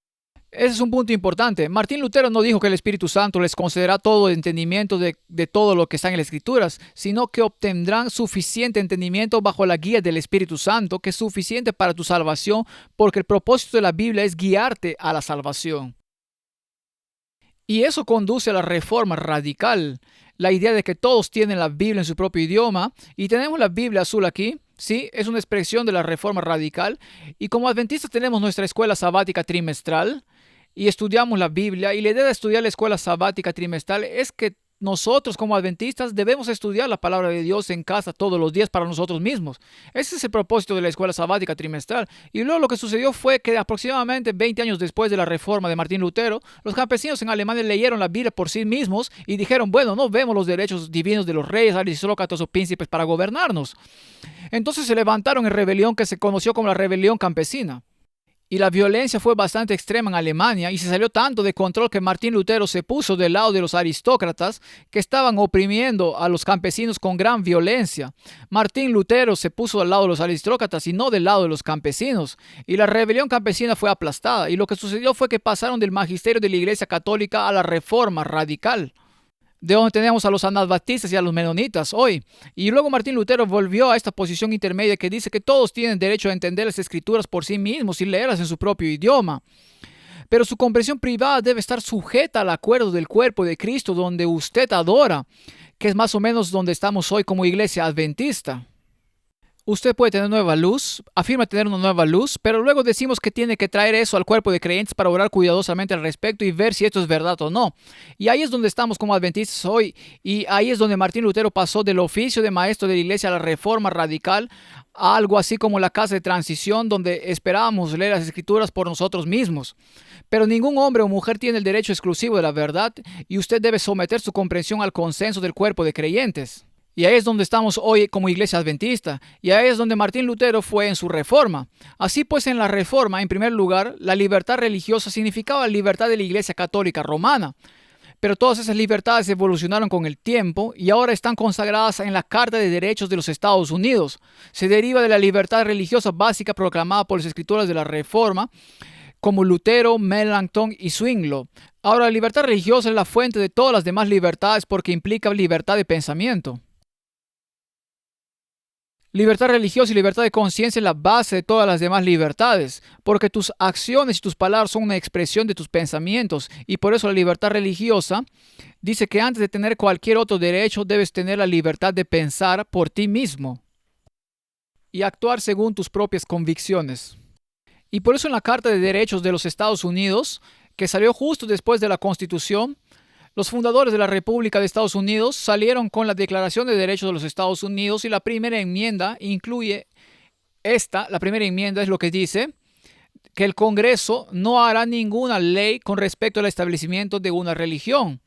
Ese es un punto importante. Martín Lutero no dijo que el Espíritu Santo les concederá todo el entendimiento de todo lo que está en las Escrituras, sino que obtendrán suficiente entendimiento bajo la guía del Espíritu Santo, que es suficiente para tu salvación, porque el propósito de la Biblia es guiarte a la salvación. Y eso conduce a la reforma radical, la idea de que todos tienen la Biblia en su propio idioma, y tenemos la Biblia azul aquí. Sí, es una expresión de la reforma radical, y como adventistas tenemos nuestra escuela sabática trimestral, y estudiamos la Biblia, y la idea de estudiar la escuela sabática trimestral es que nosotros como adventistas debemos estudiar la palabra de Dios en casa todos los días para nosotros mismos. Ese es el propósito de la escuela sabática trimestral. Y luego lo que sucedió fue que aproximadamente 20 años después de la reforma de Martín Lutero, los campesinos en Alemania leyeron la Biblia por sí mismos y dijeron, bueno, no vemos los derechos divinos de los reyes, aristócratas o príncipes para gobernarnos. Entonces se levantaron en rebelión que se conoció como la rebelión campesina. Y la violencia fue bastante extrema en Alemania y se salió tanto de control que Martín Lutero se puso del lado de los aristócratas que estaban oprimiendo a los campesinos con gran violencia. Martín Lutero se puso del lado de los aristócratas y no del lado de los campesinos. Y la rebelión campesina fue aplastada. Y lo que sucedió fue que pasaron del magisterio de la Iglesia Católica a la reforma radical, de donde tenemos a los anabaptistas y a los menonitas hoy. Y luego Martín Lutero volvió a esta posición intermedia que dice que todos tienen derecho a entender las escrituras por sí mismos y leerlas en su propio idioma. Pero su comprensión privada debe estar sujeta al acuerdo del cuerpo de Cristo donde usted adora, que es más o menos donde estamos hoy como iglesia adventista. Usted puede tener nueva luz, afirma tener una nueva luz, pero luego decimos que tiene que traer eso al cuerpo de creyentes para orar cuidadosamente al respecto y ver si esto es verdad o no. Y ahí es donde estamos como adventistas hoy, y ahí es donde Martín Lutero pasó del oficio de maestro de la iglesia a la reforma radical, a algo así como la casa de transición, donde esperábamos leer las escrituras por nosotros mismos. Pero ningún hombre o mujer tiene el derecho exclusivo de la verdad, y usted debe someter su comprensión al consenso del cuerpo de creyentes. Y ahí es donde estamos hoy como iglesia adventista. Y ahí es donde Martín Lutero fue en su reforma. Así pues, en la reforma, en primer lugar, la libertad religiosa significaba la libertad de la iglesia católica romana. Pero todas esas libertades evolucionaron con el tiempo y ahora están consagradas en la Carta de Derechos de los Estados Unidos. Se deriva de la libertad religiosa básica proclamada por los escritores de la Reforma, como Lutero, Melanchthon y Zwinglio. Ahora, la libertad religiosa es la fuente de todas las demás libertades porque implica libertad de pensamiento. Libertad religiosa y libertad de conciencia es la base de todas las demás libertades, porque tus acciones y tus palabras son una expresión de tus pensamientos, y por eso la libertad religiosa dice que antes de tener cualquier otro derecho debes tener la libertad de pensar por ti mismo y actuar según tus propias convicciones. Y por eso en la Carta de Derechos de los Estados Unidos, que salió justo después de la Constitución, los fundadores de la República de Estados Unidos salieron con la Declaración de Derechos de los Estados Unidos y la primera enmienda incluye la primera enmienda es lo que dice que el Congreso no hará ninguna ley con respecto al establecimiento de una religión,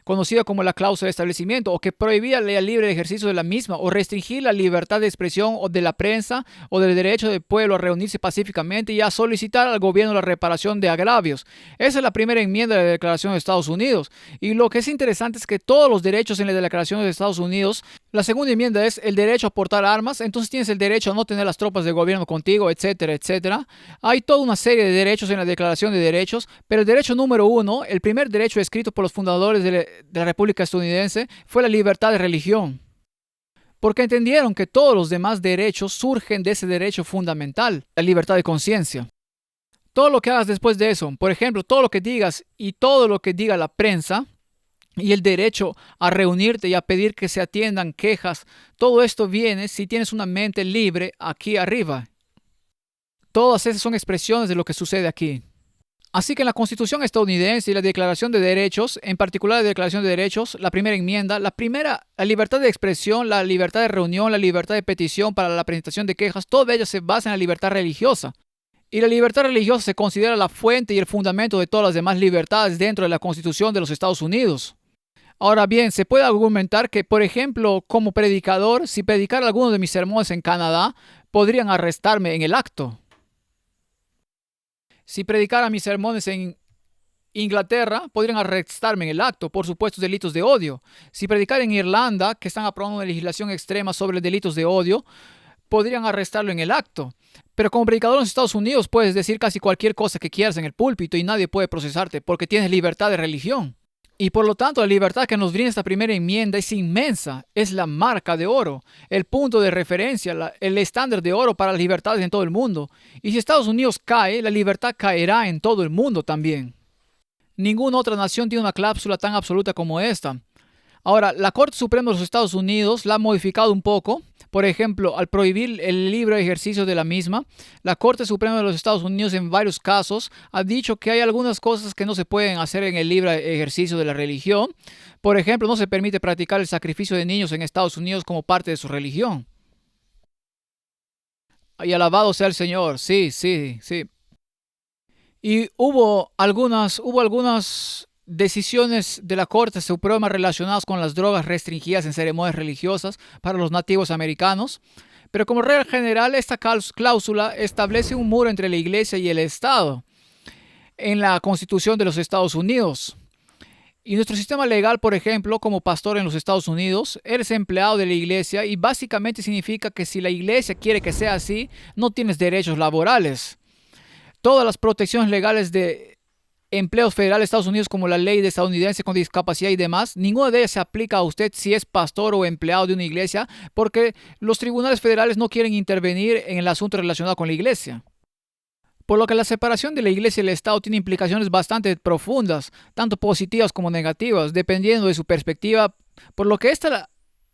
conocida como la cláusula de establecimiento, o que prohibía el libre ejercicio de la misma, o restringir la libertad de expresión o de la prensa, o del derecho del pueblo a reunirse pacíficamente y a solicitar al gobierno la reparación de agravios. Esa es la primera enmienda de la Declaración de Estados Unidos. Y lo que es interesante es que todos los derechos en la Declaración de Estados Unidos, la segunda enmienda es el derecho a portar armas, entonces tienes el derecho a no tener las tropas del gobierno contigo, etcétera, etcétera. Hay toda una serie de derechos en la Declaración de Derechos, pero el derecho número uno, el primer derecho escrito por los fundadores de la República estadounidense, fue la libertad de religión. Porque entendieron que todos los demás derechos surgen de ese derecho fundamental, la libertad de conciencia. Todo lo que hagas después de eso, por ejemplo, todo lo que digas y todo lo que diga la prensa, y el derecho a reunirte y a pedir que se atiendan quejas, todo esto viene si tienes una mente libre aquí arriba. Todas esas son expresiones de lo que sucede aquí. Así que en la Constitución estadounidense y la Declaración de Derechos, en particular la Declaración de Derechos, la primera enmienda, la libertad de expresión, la libertad de reunión, la libertad de petición para la presentación de quejas, todas ellas se basan en la libertad religiosa. Y la libertad religiosa se considera la fuente y el fundamento de todas las demás libertades dentro de la Constitución de los Estados Unidos. Ahora bien, se puede argumentar que, por ejemplo, como predicador, si predicara alguno de mis sermones en Canadá, podrían arrestarme en el acto. Si predicara mis sermones en Inglaterra, podrían arrestarme en el acto por supuestos delitos de odio. Si predicara en Irlanda, que están aprobando una legislación extrema sobre delitos de odio, podrían arrestarlo en el acto. Pero como predicador en los Estados Unidos puedes decir casi cualquier cosa que quieras en el púlpito y nadie puede procesarte porque tienes libertad de religión. Y por lo tanto, la libertad que nos brinda esta primera enmienda es inmensa, es la marca de oro, el punto de referencia, el estándar de oro para las libertades en todo el mundo. Y si Estados Unidos cae, la libertad caerá en todo el mundo también. Ninguna otra nación tiene una cláusula tan absoluta como esta. Ahora, la Corte Suprema de los Estados Unidos la ha modificado un poco. Por ejemplo, al prohibir el libre ejercicio de la misma, la Corte Suprema de los Estados Unidos en varios casos ha dicho que hay algunas cosas que no se pueden hacer en el libre ejercicio de la religión. Por ejemplo, no se permite practicar el sacrificio de niños en Estados Unidos como parte de su religión. Y alabado sea el Señor, sí, sí, sí. Y hubo algunas decisiones de la Corte Suprema relacionadas con las drogas restringidas en ceremonias religiosas para los nativos americanos, pero como regla general esta cláusula establece un muro entre la Iglesia y el Estado en la Constitución de los Estados Unidos. Y nuestro sistema legal, por ejemplo, como pastor en los Estados Unidos, eres empleado de la Iglesia y básicamente significa que si la Iglesia quiere que sea así, no tienes derechos laborales. Todas las protecciones legales de empleos federales de Estados Unidos, como la ley de estadounidense con discapacidad y demás, ninguna de ellas se aplica a usted si es pastor o empleado de una iglesia, porque los tribunales federales no quieren intervenir en el asunto relacionado con la iglesia. Por lo que la separación de la iglesia y el Estado tiene implicaciones bastante profundas, tanto positivas como negativas, dependiendo de su perspectiva, por lo que esta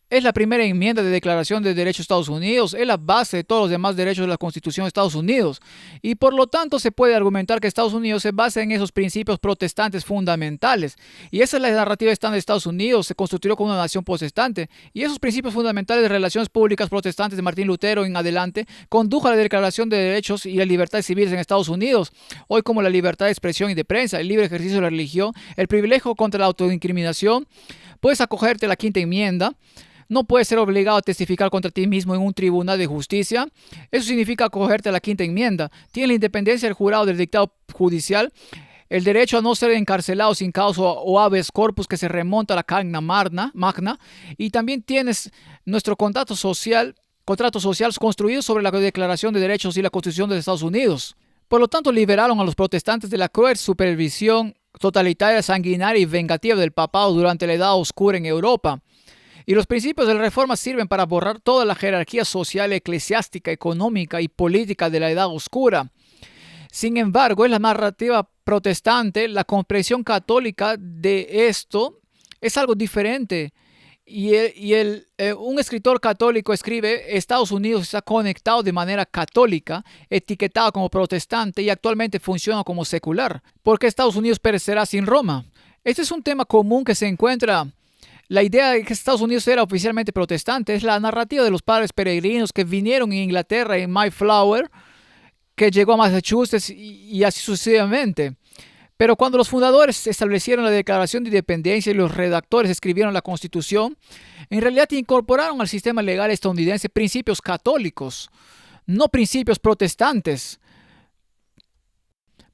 Es la primera enmienda de Declaración de Derechos de Estados Unidos, es la base de todos los demás derechos de la Constitución de Estados Unidos. Y por lo tanto se puede argumentar que Estados Unidos se basa en esos principios protestantes fundamentales. Y esa es la narrativa estándar de Estados Unidos, se constituyó como una nación protestante. Y esos principios fundamentales de relaciones públicas protestantes de Martín Lutero en adelante condujo a la Declaración de Derechos y las Libertades Civiles en Estados Unidos, hoy como la libertad de expresión y de prensa, el libre ejercicio de la religión, el privilegio contra la autoincriminación. Puedes acogerte a la quinta enmienda. No puedes ser obligado a testificar contra ti mismo en un tribunal de justicia. Eso significa acogerte a la quinta enmienda. Tiene la independencia del jurado del dictado judicial, el derecho a no ser encarcelado sin causa o habeas corpus que se remonta a la Carta Magna, y también tienes nuestro contrato social construido sobre la Declaración de Derechos y la Constitución de Estados Unidos. Por lo tanto, liberaron a los protestantes de la cruel supervisión totalitaria, sanguinaria y vengativa del papado durante la Edad Oscura en Europa. Y los principios de la Reforma sirven para borrar toda la jerarquía social, eclesiástica, económica y política de la Edad Oscura. Sin embargo, en la narrativa protestante, la comprensión católica de esto es algo diferente. Un escritor católico escribe: Estados Unidos está conectado de manera católica, etiquetado como protestante y actualmente funciona como secular, porque Estados Unidos perecerá sin Roma. Este es un tema común que se encuentra. La idea de que Estados Unidos era oficialmente protestante es la narrativa de los padres peregrinos que vinieron en Inglaterra en Mayflower, que llegó a Massachusetts y así sucesivamente. Pero cuando los fundadores establecieron la Declaración de Independencia y los redactores escribieron la Constitución, en realidad incorporaron al sistema legal estadounidense principios católicos, no principios protestantes.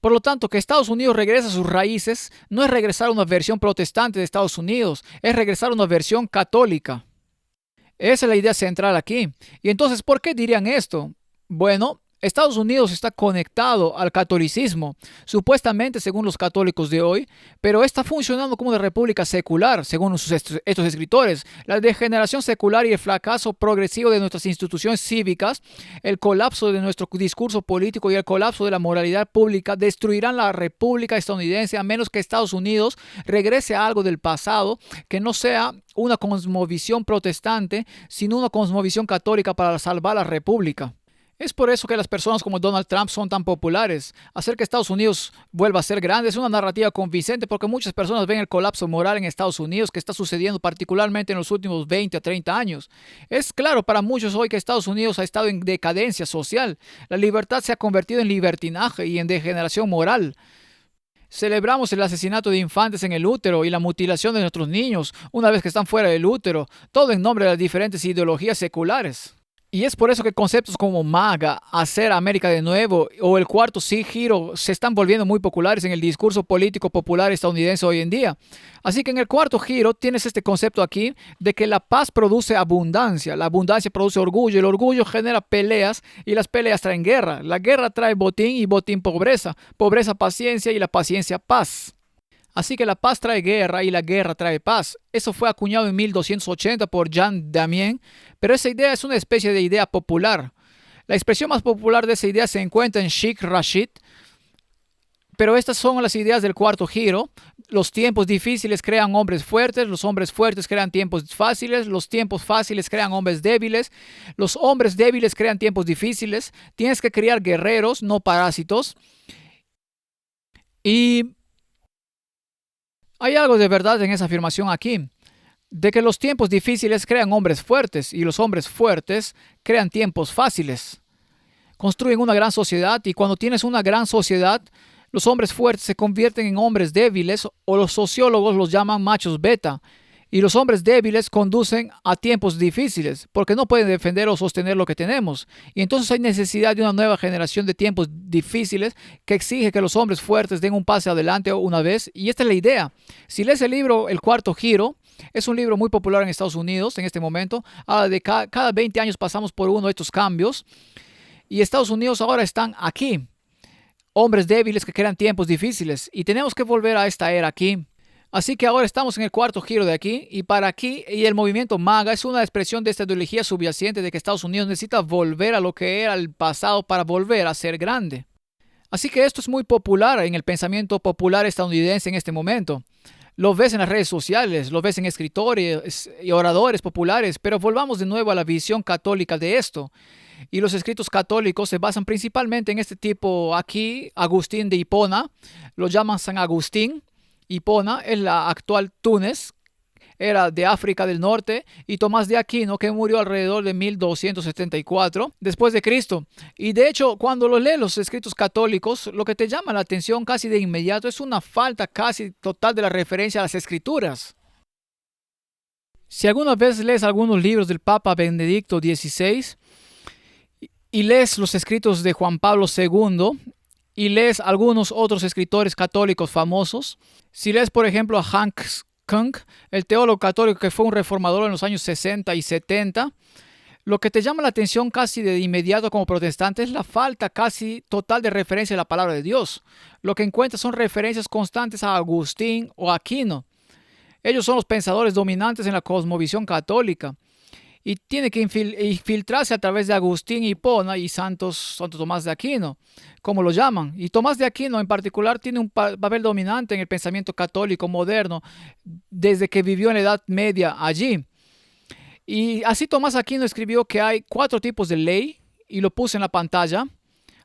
Por lo tanto, que Estados Unidos regrese a sus raíces no es regresar a una versión protestante de Estados Unidos, es regresar a una versión católica. Esa es la idea central aquí. Y entonces, ¿por qué dirían esto? Bueno, Estados Unidos está conectado al catolicismo, supuestamente según los católicos de hoy, pero está funcionando como una república secular, según estos escritores. La degeneración secular y el fracaso progresivo de nuestras instituciones cívicas, el colapso de nuestro discurso político y el colapso de la moralidad pública destruirán la república estadounidense a menos que Estados Unidos regrese a algo del pasado que no sea una cosmovisión protestante, sino una cosmovisión católica para salvar la república. Es por eso que las personas como Donald Trump son tan populares. Hacer que Estados Unidos vuelva a ser grande es una narrativa convincente porque muchas personas ven el colapso moral en Estados Unidos que está sucediendo particularmente en los últimos 20 a 30 años. Es claro para muchos hoy que Estados Unidos ha estado en decadencia social. La libertad se ha convertido en libertinaje y en degeneración moral. Celebramos el asesinato de infantes en el útero y la mutilación de nuestros niños una vez que están fuera del útero, todo en nombre de las diferentes ideologías seculares. Y es por eso que conceptos como MAGA, hacer América de nuevo o el cuarto sí giro se están volviendo muy populares en el discurso político popular estadounidense hoy en día. Así que en el cuarto giro tienes este concepto aquí de que la paz produce abundancia, la abundancia produce orgullo, el orgullo genera peleas y las peleas traen guerra, la guerra trae botín y botín pobreza, pobreza paciencia y la paciencia paz. Así que la paz trae guerra y la guerra trae paz. Eso fue acuñado en 1280 por Jean Damien, pero esa idea es una especie de idea popular. La expresión más popular de esa idea se encuentra en Sheikh Rashid, pero estas son las ideas del cuarto giro. Los tiempos difíciles crean hombres fuertes, los hombres fuertes crean tiempos fáciles, los tiempos fáciles crean hombres débiles, los hombres débiles crean tiempos difíciles. Tienes que criar guerreros, no parásitos. Y hay algo de verdad en esa afirmación aquí, de que los tiempos difíciles crean hombres fuertes y los hombres fuertes crean tiempos fáciles. Construyen una gran sociedad y cuando tienes una gran sociedad, los hombres fuertes se convierten en hombres débiles o los sociólogos los llaman machos beta. Y los hombres débiles conducen a tiempos difíciles porque no pueden defender o sostener lo que tenemos. Y entonces hay necesidad de una nueva generación de tiempos difíciles que exige que los hombres fuertes den un paso adelante una vez. Y esta es la idea. Si lees el libro El Cuarto Giro, es un libro muy popular en Estados Unidos en este momento. Cada 20 años pasamos por uno de estos cambios. Y Estados Unidos ahora están aquí. Hombres débiles que crean tiempos difíciles. Y tenemos que volver a esta era aquí. Así que ahora estamos en el cuarto giro de aquí y para aquí y el movimiento MAGA es una expresión de esta ideología subyacente de que Estados Unidos necesita volver a lo que era el pasado para volver a ser grande. Así que esto es muy popular en el pensamiento popular estadounidense en este momento. Lo ves en las redes sociales, lo ves en escritores y oradores populares, pero volvamos de nuevo a la visión católica de esto. Y los escritos católicos se basan principalmente en este tipo aquí, Agustín de Hipona, lo llaman San Agustín. Hipona es la actual Túnez, era de África del Norte, y Tomás de Aquino, que murió alrededor de 1274 después de Cristo. Y de hecho, cuando lo lees los escritos católicos, lo que te llama la atención casi de inmediato es una falta casi total de la referencia a las escrituras. Si alguna vez lees algunos libros del Papa Benedicto XVI y lees los escritos de Juan Pablo II y lees algunos otros escritores católicos famosos, si lees por ejemplo a Hans Kung, el teólogo católico que fue un reformador en los años 60 y 70, lo que te llama la atención casi de inmediato como protestante es la falta casi total de referencia a la palabra de Dios. Lo que encuentras son referencias constantes a Agustín o Aquino. Ellos son los pensadores dominantes en la cosmovisión católica y tiene que infiltrarse a través de Agustín, Hipona y Santo Tomás de Aquino, como lo llaman. Y Tomás de Aquino en particular tiene un papel dominante en el pensamiento católico moderno desde que vivió en la Edad Media allí. Y así Tomás de Aquino escribió que hay 4 tipos de ley y lo puse en la pantalla.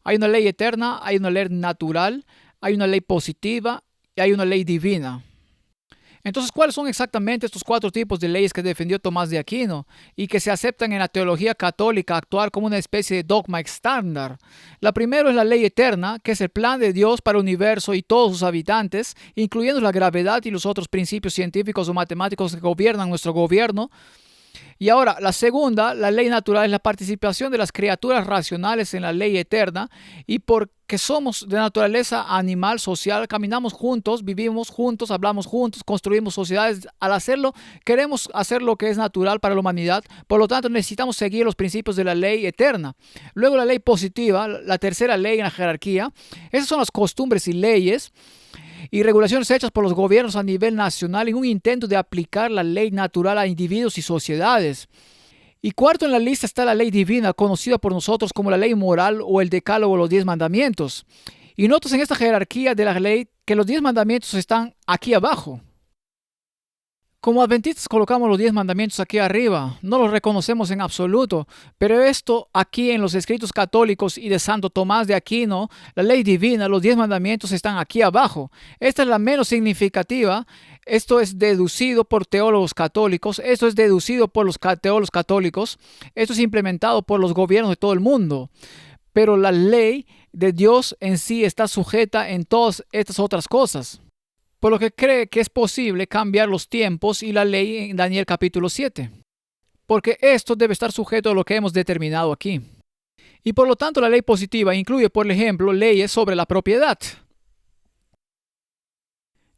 Hay una ley eterna, hay una ley natural, hay una ley positiva y hay una ley divina. Entonces, ¿cuáles son exactamente estos 4 tipos de leyes que defendió Tomás de Aquino y que se aceptan en la teología católica actual como una especie de dogma estándar? La primera es la ley eterna, que es el plan de Dios para el universo y todos sus habitantes, incluyendo la gravedad y los otros principios científicos o matemáticos que gobiernan nuestro gobierno. Y ahora, la segunda, la ley natural, es la participación de las criaturas racionales en la ley eterna, y porque somos de naturaleza animal social, caminamos juntos, vivimos juntos, hablamos juntos, construimos sociedades. Al hacerlo, queremos hacer lo que es natural para la humanidad, por lo tanto necesitamos seguir los principios de la ley eterna. Luego la ley positiva, la tercera ley en la jerarquía, esas son las costumbres y leyes y regulaciones hechas por los gobiernos a nivel nacional en un intento de aplicar la ley natural a individuos y sociedades. Y cuarto en la lista está la ley divina, conocida por nosotros como la ley moral o el decálogo o los 10 mandamientos. Y notas en esta jerarquía de la ley que los 10 mandamientos están aquí abajo. Como adventistas colocamos los 10 mandamientos aquí arriba, no los reconocemos en absoluto, pero esto aquí en los escritos católicos y de Santo Tomás de Aquino, la ley divina, los 10 mandamientos están aquí abajo. Esta es la menos significativa, esto es deducido por teólogos católicos, esto es deducido por los teólogos católicos, esto es implementado por los gobiernos de todo el mundo, pero la ley de Dios en sí está sujeta en todas estas otras cosas. Por lo que cree que es posible cambiar los tiempos y la ley en Daniel capítulo 7. Porque esto debe estar sujeto a lo que hemos determinado aquí. Y por lo tanto la ley positiva incluye, por ejemplo, leyes sobre la propiedad.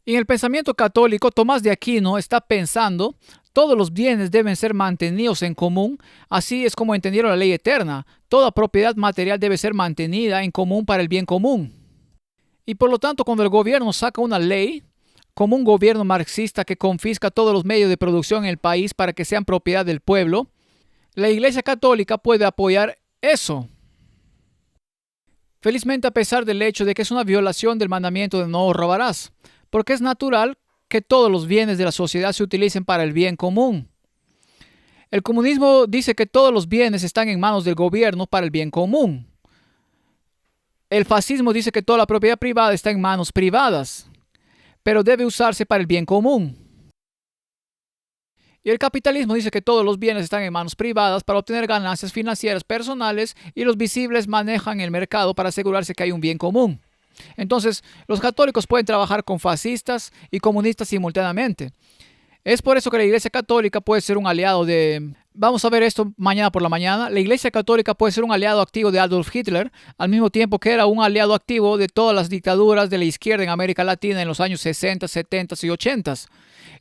Y en el pensamiento católico, Tomás de Aquino está pensando, todos los bienes deben ser mantenidos en común, así es como entendieron la ley eterna. Toda propiedad material debe ser mantenida en común para el bien común. Y por lo tanto, cuando el gobierno saca una ley, como un gobierno marxista que confisca todos los medios de producción en el país para que sean propiedad del pueblo, la Iglesia Católica puede apoyar eso. Felizmente, a pesar del hecho de que es una violación del mandamiento de no robarás, porque es natural que todos los bienes de la sociedad se utilicen para el bien común. El comunismo dice que todos los bienes están en manos del gobierno para el bien común. El fascismo dice que toda la propiedad privada está en manos privadas, pero debe usarse para el bien común. Y el capitalismo dice que todos los bienes están en manos privadas para obtener ganancias financieras personales y los visibles manejan el mercado para asegurarse que hay un bien común. Entonces, los católicos pueden trabajar con fascistas y comunistas simultáneamente. Es por eso que la Iglesia Católica puede ser un aliado de... Vamos a ver esto mañana por la mañana. La Iglesia Católica puede ser un aliado activo de Adolf Hitler, al mismo tiempo que era un aliado activo de todas las dictaduras de la izquierda en América Latina en los años 60, 70 y 80.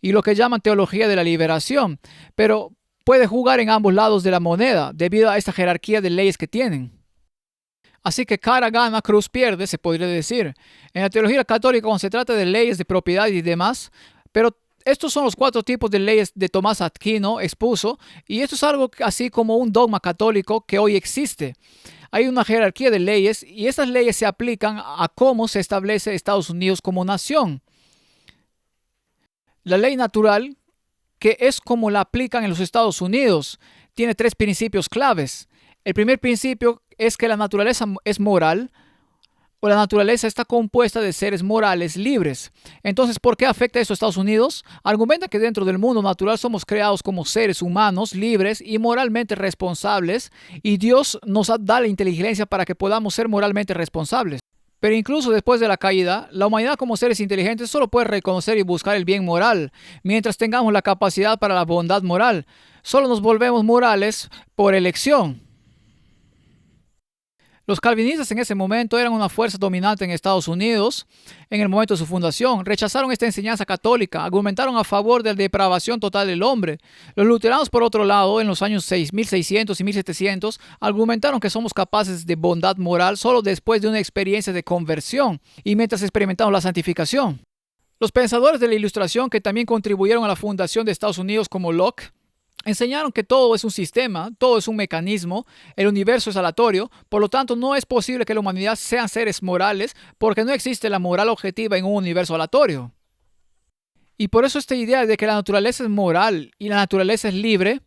Y lo que llaman teología de la liberación. Pero puede jugar en ambos lados de la moneda, debido a esta jerarquía de leyes que tienen. Así que cara gana, cruz pierde, se podría decir. En la teología católica, cuando se trata de leyes de propiedad y demás, pero estos son los 4 tipos de leyes de Tomás Aquino expuso, y esto es algo así como un dogma católico que hoy existe. Hay una jerarquía de leyes y estas leyes se aplican a cómo se establece Estados Unidos como nación. La ley natural, que es como la aplican en los Estados Unidos, tiene tres principios claves. El primer principio es que la naturaleza es moral, o la naturaleza está compuesta de seres morales libres. Entonces, ¿por qué afecta esto a Estados Unidos? Argumenta que dentro del mundo natural somos creados como seres humanos libres y moralmente responsables, y Dios nos da la inteligencia para que podamos ser moralmente responsables. Pero incluso después de la caída, la humanidad como seres inteligentes solo puede reconocer y buscar el bien moral, mientras tengamos la capacidad para la bondad moral. Solo nos volvemos morales por elección. Los calvinistas en ese momento eran una fuerza dominante en Estados Unidos en el momento de su fundación. Rechazaron esta enseñanza católica, argumentaron a favor de la depravación total del hombre. Los luteranos, por otro lado, en los años 1600 y 1700, argumentaron que somos capaces de bondad moral solo después de una experiencia de conversión y mientras experimentamos la santificación. Los pensadores de la Ilustración que también contribuyeron a la fundación de Estados Unidos, como Locke, enseñaron que todo es un sistema, todo es un mecanismo, el universo es aleatorio, por lo tanto no es posible que la humanidad sean seres morales porque no existe la moral objetiva en un universo aleatorio. Y por eso esta idea de que la naturaleza es moral y la naturaleza es libre,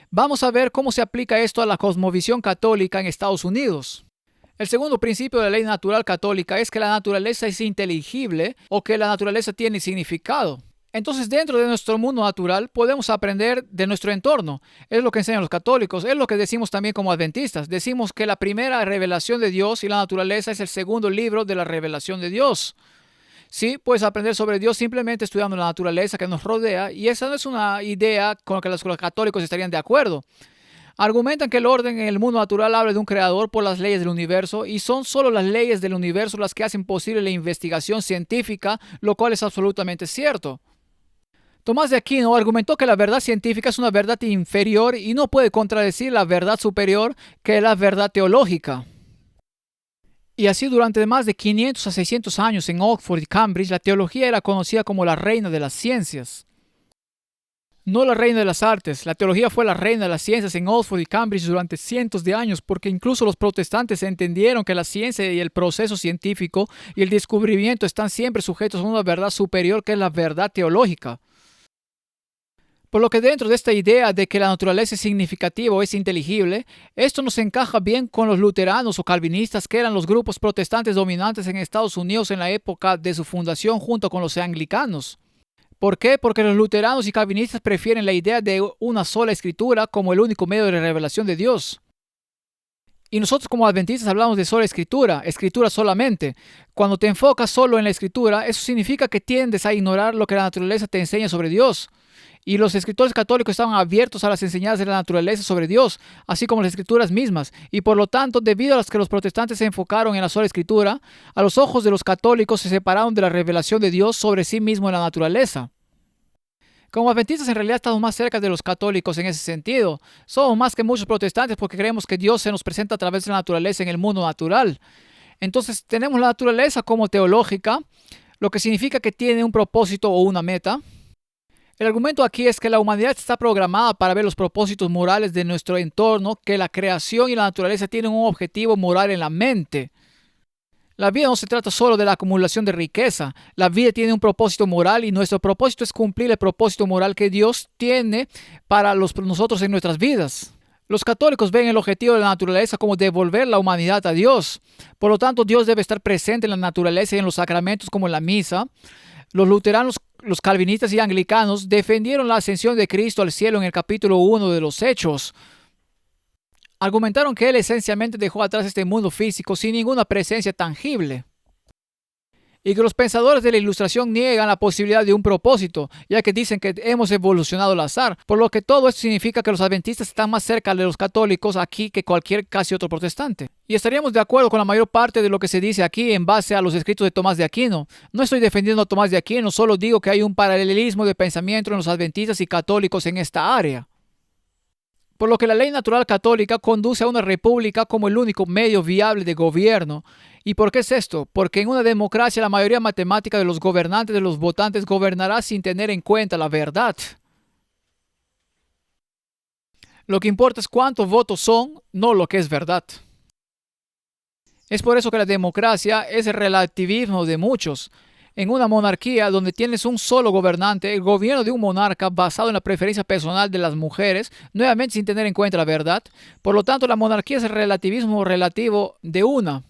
vamos a ver cómo se aplica esto a la cosmovisión católica en Estados Unidos. El segundo principio de la ley natural católica es que la naturaleza es inteligible o que la naturaleza tiene significado. Entonces, dentro de nuestro mundo natural, podemos aprender de nuestro entorno. Es lo que enseñan los católicos, es lo que decimos también como adventistas. Decimos que la primera revelación de Dios y la naturaleza es el segundo libro de la revelación de Dios. Sí, puedes aprender sobre Dios simplemente estudiando la naturaleza que nos rodea, y esa no es una idea con la que los católicos estarían de acuerdo. Argumentan que el orden en el mundo natural habla de un creador por las leyes del universo y son solo las leyes del universo las que hacen posible la investigación científica, lo cual es absolutamente cierto. Tomás de Aquino argumentó que la verdad científica es una verdad inferior y no puede contradecir la verdad superior que es la verdad teológica. Y así durante más de 500 a 600 años en Oxford y Cambridge, la teología era conocida como la reina de las ciencias. No la reina de las artes, la teología fue la reina de las ciencias en Oxford y Cambridge durante cientos de años porque incluso los protestantes entendieron que la ciencia y el proceso científico y el descubrimiento están siempre sujetos a una verdad superior que es la verdad teológica. Por lo que dentro de esta idea de que la naturaleza es significativa o es inteligible, esto nos encaja bien con los luteranos o calvinistas que eran los grupos protestantes dominantes en Estados Unidos en la época de su fundación junto con los anglicanos. ¿Por qué? Porque los luteranos y calvinistas prefieren la idea de una sola escritura como el único medio de revelación de Dios. Y nosotros como adventistas hablamos de sola escritura, escritura solamente. Cuando te enfocas solo en la escritura, eso significa que tiendes a ignorar lo que la naturaleza te enseña sobre Dios. Y los escritores católicos estaban abiertos a las enseñanzas de la naturaleza sobre Dios, así como las escrituras mismas. Y por lo tanto, debido a las que los protestantes se enfocaron en la sola escritura, a los ojos de los católicos se separaron de la revelación de Dios sobre sí mismo en la naturaleza. Como adventistas en realidad estamos más cerca de los católicos en ese sentido. Somos más que muchos protestantes porque creemos que Dios se nos presenta a través de la naturaleza en el mundo natural. Entonces tenemos la naturaleza como teológica, lo que significa que tiene un propósito o una meta. El argumento aquí es que la humanidad está programada para ver los propósitos morales de nuestro entorno, que la creación y la naturaleza tienen un objetivo moral en la mente. La vida no se trata solo de la acumulación de riqueza. La vida tiene un propósito moral y nuestro propósito es cumplir el propósito moral que Dios tiene para nosotros en nuestras vidas. Los católicos ven el objetivo de la naturaleza como devolver la humanidad a Dios. Por lo tanto, Dios debe estar presente en la naturaleza y en los sacramentos como en la misa. Los luteranos, los calvinistas y anglicanos defendieron la ascensión de Cristo al cielo en el capítulo 1 de los Hechos. Argumentaron que Él esencialmente dejó atrás este mundo físico sin ninguna presencia tangible. Y que los pensadores de la Ilustración niegan la posibilidad de un propósito, ya que dicen que hemos evolucionado al azar, por lo que todo esto significa que los adventistas están más cerca de los católicos aquí que cualquier casi otro protestante. Y estaríamos de acuerdo con la mayor parte de lo que se dice aquí en base a los escritos de Tomás de Aquino. No estoy defendiendo a Tomás de Aquino, solo digo que hay un paralelismo de pensamiento en los adventistas y católicos en esta área. Por lo que la ley natural católica conduce a una república como el único medio viable de gobierno. ¿Y por qué es esto? Porque en una democracia la mayoría matemática de los gobernantes de los votantes gobernará sin tener en cuenta la verdad. Lo que importa es cuántos votos son, no lo que es verdad. Es por eso que la democracia es el relativismo de muchos. En una monarquía donde tienes un solo gobernante, el gobierno de un monarca basado en la preferencia personal de las mujeres, nuevamente sin tener en cuenta la verdad. Por lo tanto, la monarquía es el relativismo relativo de una.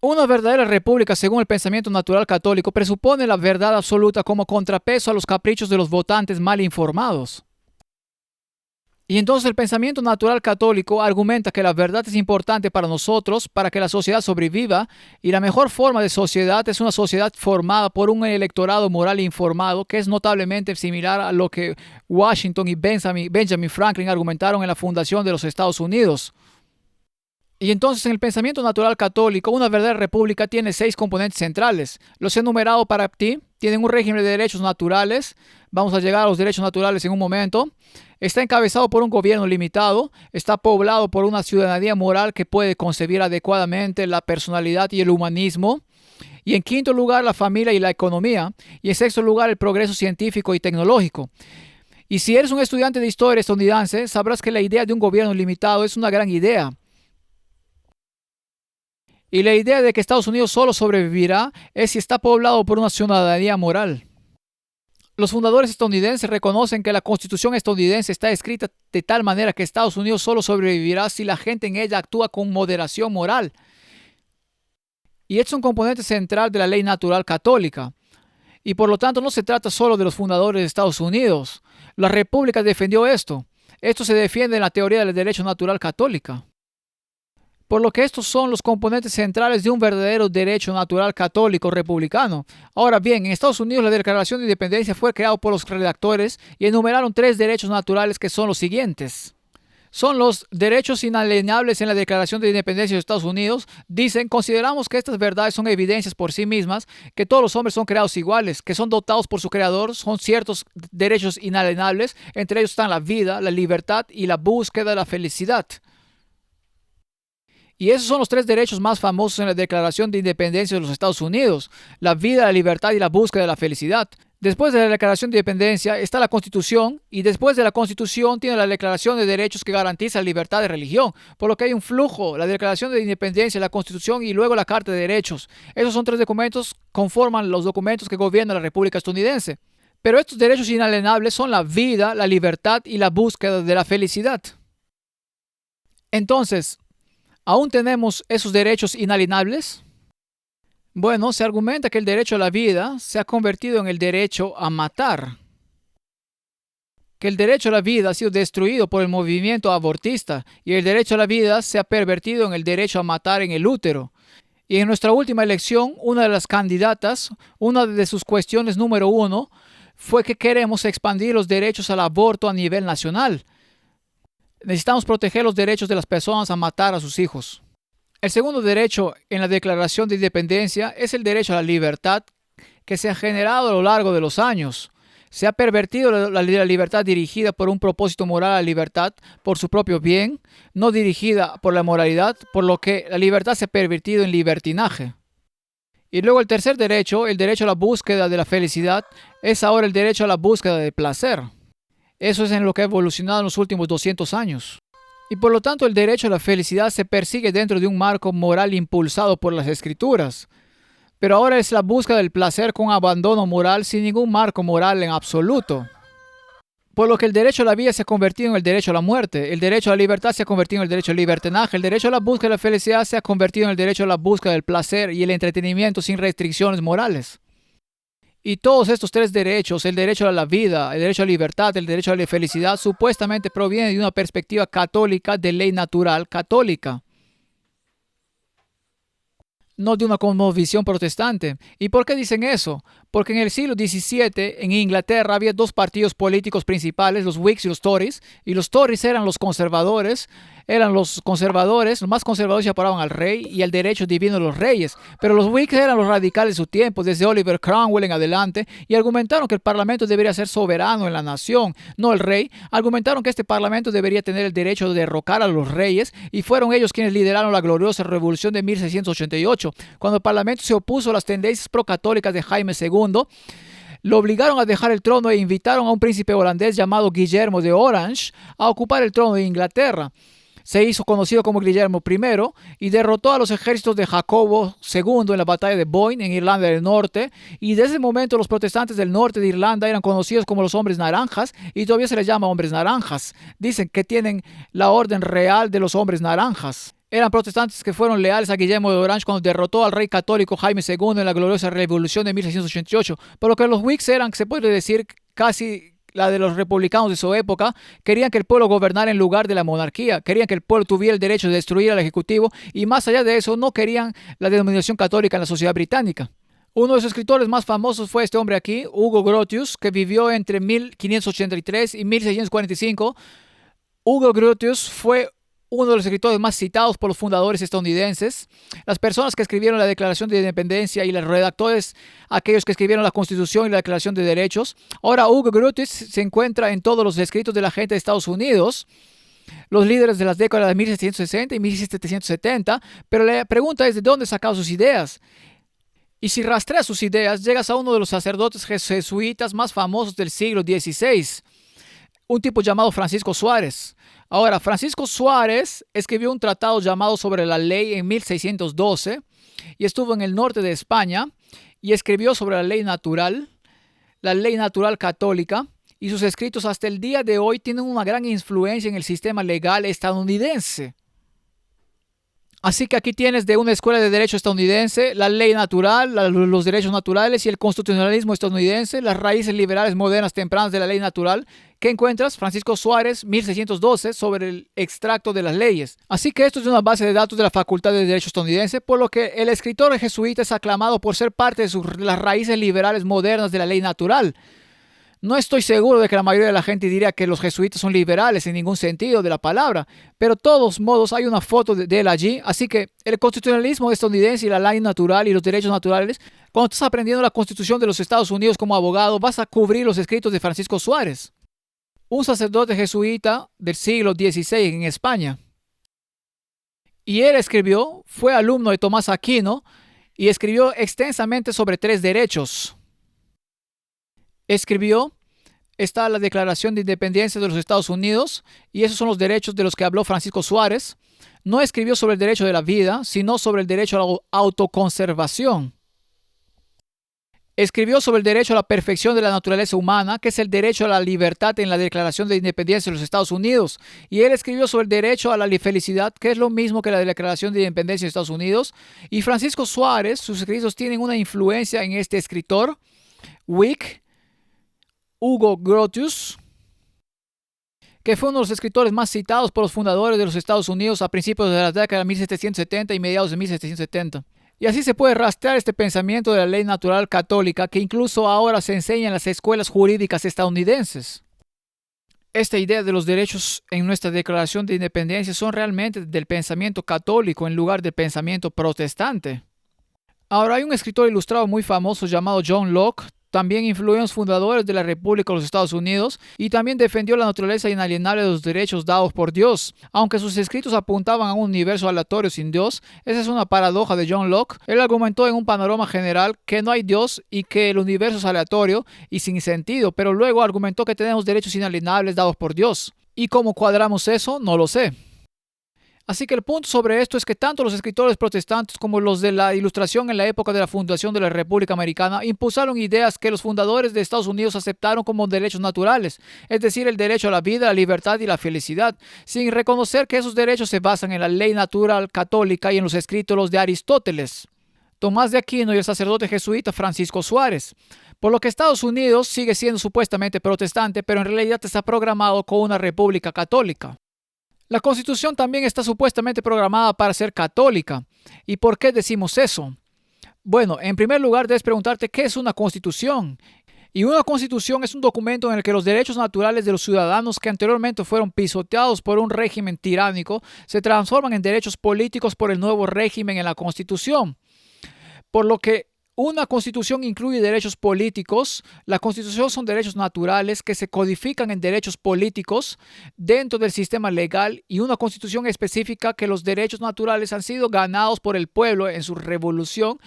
Una verdadera república, según el pensamiento natural católico, presupone la verdad absoluta como contrapeso a los caprichos de los votantes mal informados. Y entonces el pensamiento natural católico argumenta que la verdad es importante para nosotros, para que la sociedad sobreviva, y la mejor forma de sociedad es una sociedad formada por un electorado moral informado, que es notablemente similar a lo que Washington y Benjamin Franklin argumentaron en la fundación de los Estados Unidos. Y entonces en el pensamiento natural católico, una verdadera república tiene 6 componentes centrales. Los he enumerado para ti. Tienen un régimen de derechos naturales. Vamos a llegar a los derechos naturales en un momento. Está encabezado por un gobierno limitado. Está poblado por una ciudadanía moral que puede concebir adecuadamente la personalidad y el humanismo. Y en quinto lugar, la familia y la economía. Y en sexto lugar, el progreso científico y tecnológico. Y si eres un estudiante de historia estadounidense, sabrás que la idea de un gobierno limitado es una gran idea. Y la idea de que Estados Unidos solo sobrevivirá es si está poblado por una ciudadanía moral. Los fundadores estadounidenses reconocen que la Constitución estadounidense está escrita de tal manera que Estados Unidos solo sobrevivirá si la gente en ella actúa con moderación moral. Y es un componente central de la ley natural católica. Y por lo tanto no se trata solo de los fundadores de Estados Unidos. La República defendió esto. Esto se defiende en la teoría del derecho natural católica. Por lo que estos son los componentes centrales de un verdadero derecho natural católico republicano. Ahora bien, en Estados Unidos la Declaración de Independencia fue creada por los redactores y enumeraron 3 derechos naturales que son los siguientes. Son los derechos inalienables en la Declaración de Independencia de Estados Unidos. Dicen, consideramos que estas verdades son evidencias por sí mismas, que todos los hombres son creados iguales, que son dotados por su creador, son ciertos derechos inalienables, entre ellos están la vida, la libertad y la búsqueda de la felicidad. Y esos son los 3 derechos más famosos en la Declaración de Independencia de los Estados Unidos: la vida, la libertad y la búsqueda de la felicidad. Después de la Declaración de Independencia está la Constitución, y después de la Constitución tiene la Declaración de Derechos que garantiza la libertad de religión, por lo que hay un flujo: la Declaración de Independencia, la Constitución y luego la Carta de Derechos. Esos son 3 documentos, conforman los documentos que gobiernan la República estadounidense. Pero estos derechos inalienables son la vida, la libertad y la búsqueda de la felicidad. Entonces, ¿aún tenemos esos derechos inalienables? Bueno, se argumenta que el derecho a la vida se ha convertido en el derecho a matar. Que el derecho a la vida ha sido destruido por el movimiento abortista y el derecho a la vida se ha pervertido en el derecho a matar en el útero. Y en nuestra última elección, una de las candidatas, una de sus cuestiones número 1, fue que queremos expandir los derechos al aborto a nivel nacional. Necesitamos proteger los derechos de las personas a matar a sus hijos. El segundo derecho en la Declaración de Independencia es el derecho a la libertad, que se ha generado a lo largo de los años. Se ha pervertido la libertad dirigida por un propósito moral a la libertad por su propio bien, no dirigida por la moralidad, por lo que la libertad se ha pervertido en libertinaje. Y luego el tercer derecho, el derecho a la búsqueda de la felicidad, es ahora el derecho a la búsqueda del placer. Eso es en lo que ha evolucionado en los últimos 200 años. Y por lo tanto el derecho a la felicidad se persigue dentro de un marco moral impulsado por las Escrituras. Pero ahora es la búsqueda del placer con abandono moral sin ningún marco moral en absoluto. Por lo que el derecho a la vida se ha convertido en el derecho a la muerte, el derecho a la libertad se ha convertido en el derecho al libertinaje, el derecho a la búsqueda de la felicidad se ha convertido en el derecho a la búsqueda del placer y el entretenimiento sin restricciones morales. Y todos estos 3 derechos, el derecho a la vida, el derecho a la libertad, el derecho a la felicidad, supuestamente provienen de una perspectiva católica de ley natural católica, no de una cosmovisión protestante. ¿Y por qué dicen eso? Porque en el siglo XVII en Inglaterra había 2 partidos políticos principales, los Whigs y los Tories, y los Tories eran los conservadores, los más conservadores se apoyaban al rey y al derecho divino de los reyes, pero los Whigs eran los radicales de su tiempo, desde Oliver Cromwell en adelante, y argumentaron que el parlamento debería ser soberano en la nación, no el rey. Argumentaron que este parlamento debería tener el derecho de derrocar a los reyes, y fueron ellos quienes lideraron la gloriosa revolución de 1688, cuando el parlamento se opuso a las tendencias procatólicas de Jaime II. Lo obligaron a dejar el trono e invitaron a un príncipe holandés llamado Guillermo de Orange a ocupar el trono de Inglaterra. se hizo conocido como Guillermo I y derrotó a los ejércitos de Jacobo II en la batalla de Boyne en Irlanda del Norte, y desde ese momento los protestantes del norte de Irlanda eran conocidos como los hombres naranjas y todavía se les llama hombres naranjas. Dicen que tienen la orden real de los hombres naranjas. Eran protestantes que fueron leales a Guillermo de Orange cuando derrotó al rey católico Jaime II en la gloriosa revolución de 1688, por lo que los Whigs eran, se puede decir, casi la de los republicanos de su época. Querían que el pueblo gobernara en lugar de la monarquía, querían que el pueblo tuviera el derecho de destruir al ejecutivo y más allá de eso no querían la denominación católica en la sociedad británica. Uno de sus escritores más famosos fue este hombre aquí, Hugo Grotius, que vivió entre 1583 y 1645. Hugo Grotius fue uno de los escritores más citados por los fundadores estadounidenses. Las personas que escribieron la Declaración de Independencia y los redactores, aquellos que escribieron la Constitución y la Declaración de Derechos. Ahora Hugo Grotius se encuentra en todos los escritos de la gente de Estados Unidos, los líderes de las décadas de 1760 y 1770, pero la pregunta es de dónde sacaba sus ideas. Y si rastreas sus ideas, llegas a uno de los sacerdotes jesuitas más famosos del siglo XVI, un tipo llamado Francisco Suárez. Ahora, Francisco Suárez escribió un tratado llamado Sobre la Ley en 1612 y estuvo en el norte de España y escribió sobre la ley natural católica, y sus escritos hasta el día de hoy tienen una gran influencia en el sistema legal estadounidense. Así que aquí tienes de una escuela de derecho estadounidense, la ley natural, los derechos naturales y el constitucionalismo estadounidense, las raíces liberales modernas tempranas de la ley natural. ¿Qué encuentras? Francisco Suárez, 1612, sobre el extracto de las leyes. Así que esto es una base de datos de la Facultad de Derecho estadounidense, por lo que el escritor jesuita es aclamado por ser parte de las raíces liberales modernas de la ley natural. No estoy seguro de que la mayoría de la gente diría que los jesuitas son liberales en ningún sentido de la palabra, pero de todos modos hay una foto de él allí, así que el constitucionalismo estadounidense y la ley natural y los derechos naturales, cuando estás aprendiendo la Constitución de los Estados Unidos como abogado, vas a cubrir los escritos de Francisco Suárez, un sacerdote jesuita del siglo XVI en España. Y él fue alumno de Tomás Aquino y escribió extensamente sobre 3 derechos. Está la Declaración de Independencia de los Estados Unidos, y esos son los derechos de los que habló Francisco Suárez. No escribió sobre el derecho de la vida, sino sobre el derecho a la autoconservación. Escribió sobre el derecho a la perfección de la naturaleza humana, que es el derecho a la libertad en la Declaración de Independencia de los Estados Unidos. Y él escribió sobre el derecho a la felicidad, que es lo mismo que la Declaración de Independencia de Estados Unidos. Y Francisco Suárez, sus escritos tienen una influencia en este escritor, Hugo Grotius, que fue uno de los escritores más citados por los fundadores de los Estados Unidos a principios de la década de 1770 y mediados de 1770. Y así se puede rastrear este pensamiento de la ley natural católica que incluso ahora se enseña en las escuelas jurídicas estadounidenses. Esta idea de los derechos en nuestra Declaración de Independencia son realmente del pensamiento católico en lugar del pensamiento protestante. Ahora hay un escritor ilustrado muy famoso llamado John Locke. También influyó en los fundadores de la República de los Estados Unidos y también defendió la naturaleza inalienable de los derechos dados por Dios. Aunque sus escritos apuntaban a un universo aleatorio sin Dios, esa es una paradoja de John Locke. Él argumentó en un panorama general que no hay Dios y que el universo es aleatorio y sin sentido, pero luego argumentó que tenemos derechos inalienables dados por Dios. ¿Y cómo cuadramos eso? No lo sé. Así que el punto sobre esto es que tanto los escritores protestantes como los de la Ilustración en la época de la fundación de la República Americana impulsaron ideas que los fundadores de Estados Unidos aceptaron como derechos naturales, es decir, el derecho a la vida, la libertad y la felicidad, sin reconocer que esos derechos se basan en la ley natural católica y en los escritos de Aristóteles, Tomás de Aquino y el sacerdote jesuita Francisco Suárez. Por lo que Estados Unidos sigue siendo supuestamente protestante, pero en realidad está programado como una república católica. La Constitución también está supuestamente programada para ser católica. ¿Y por qué decimos eso? Bueno, en primer lugar debes preguntarte qué es una Constitución. Y una Constitución es un documento en el que los derechos naturales de los ciudadanos que anteriormente fueron pisoteados por un régimen tiránico se transforman en derechos políticos por el nuevo régimen en la Constitución. Por lo que una constitución incluye derechos políticos. La constitución son derechos naturales que se codifican en derechos políticos dentro del sistema legal, y una constitución específica que los derechos naturales han sido ganados por el pueblo en su revolución,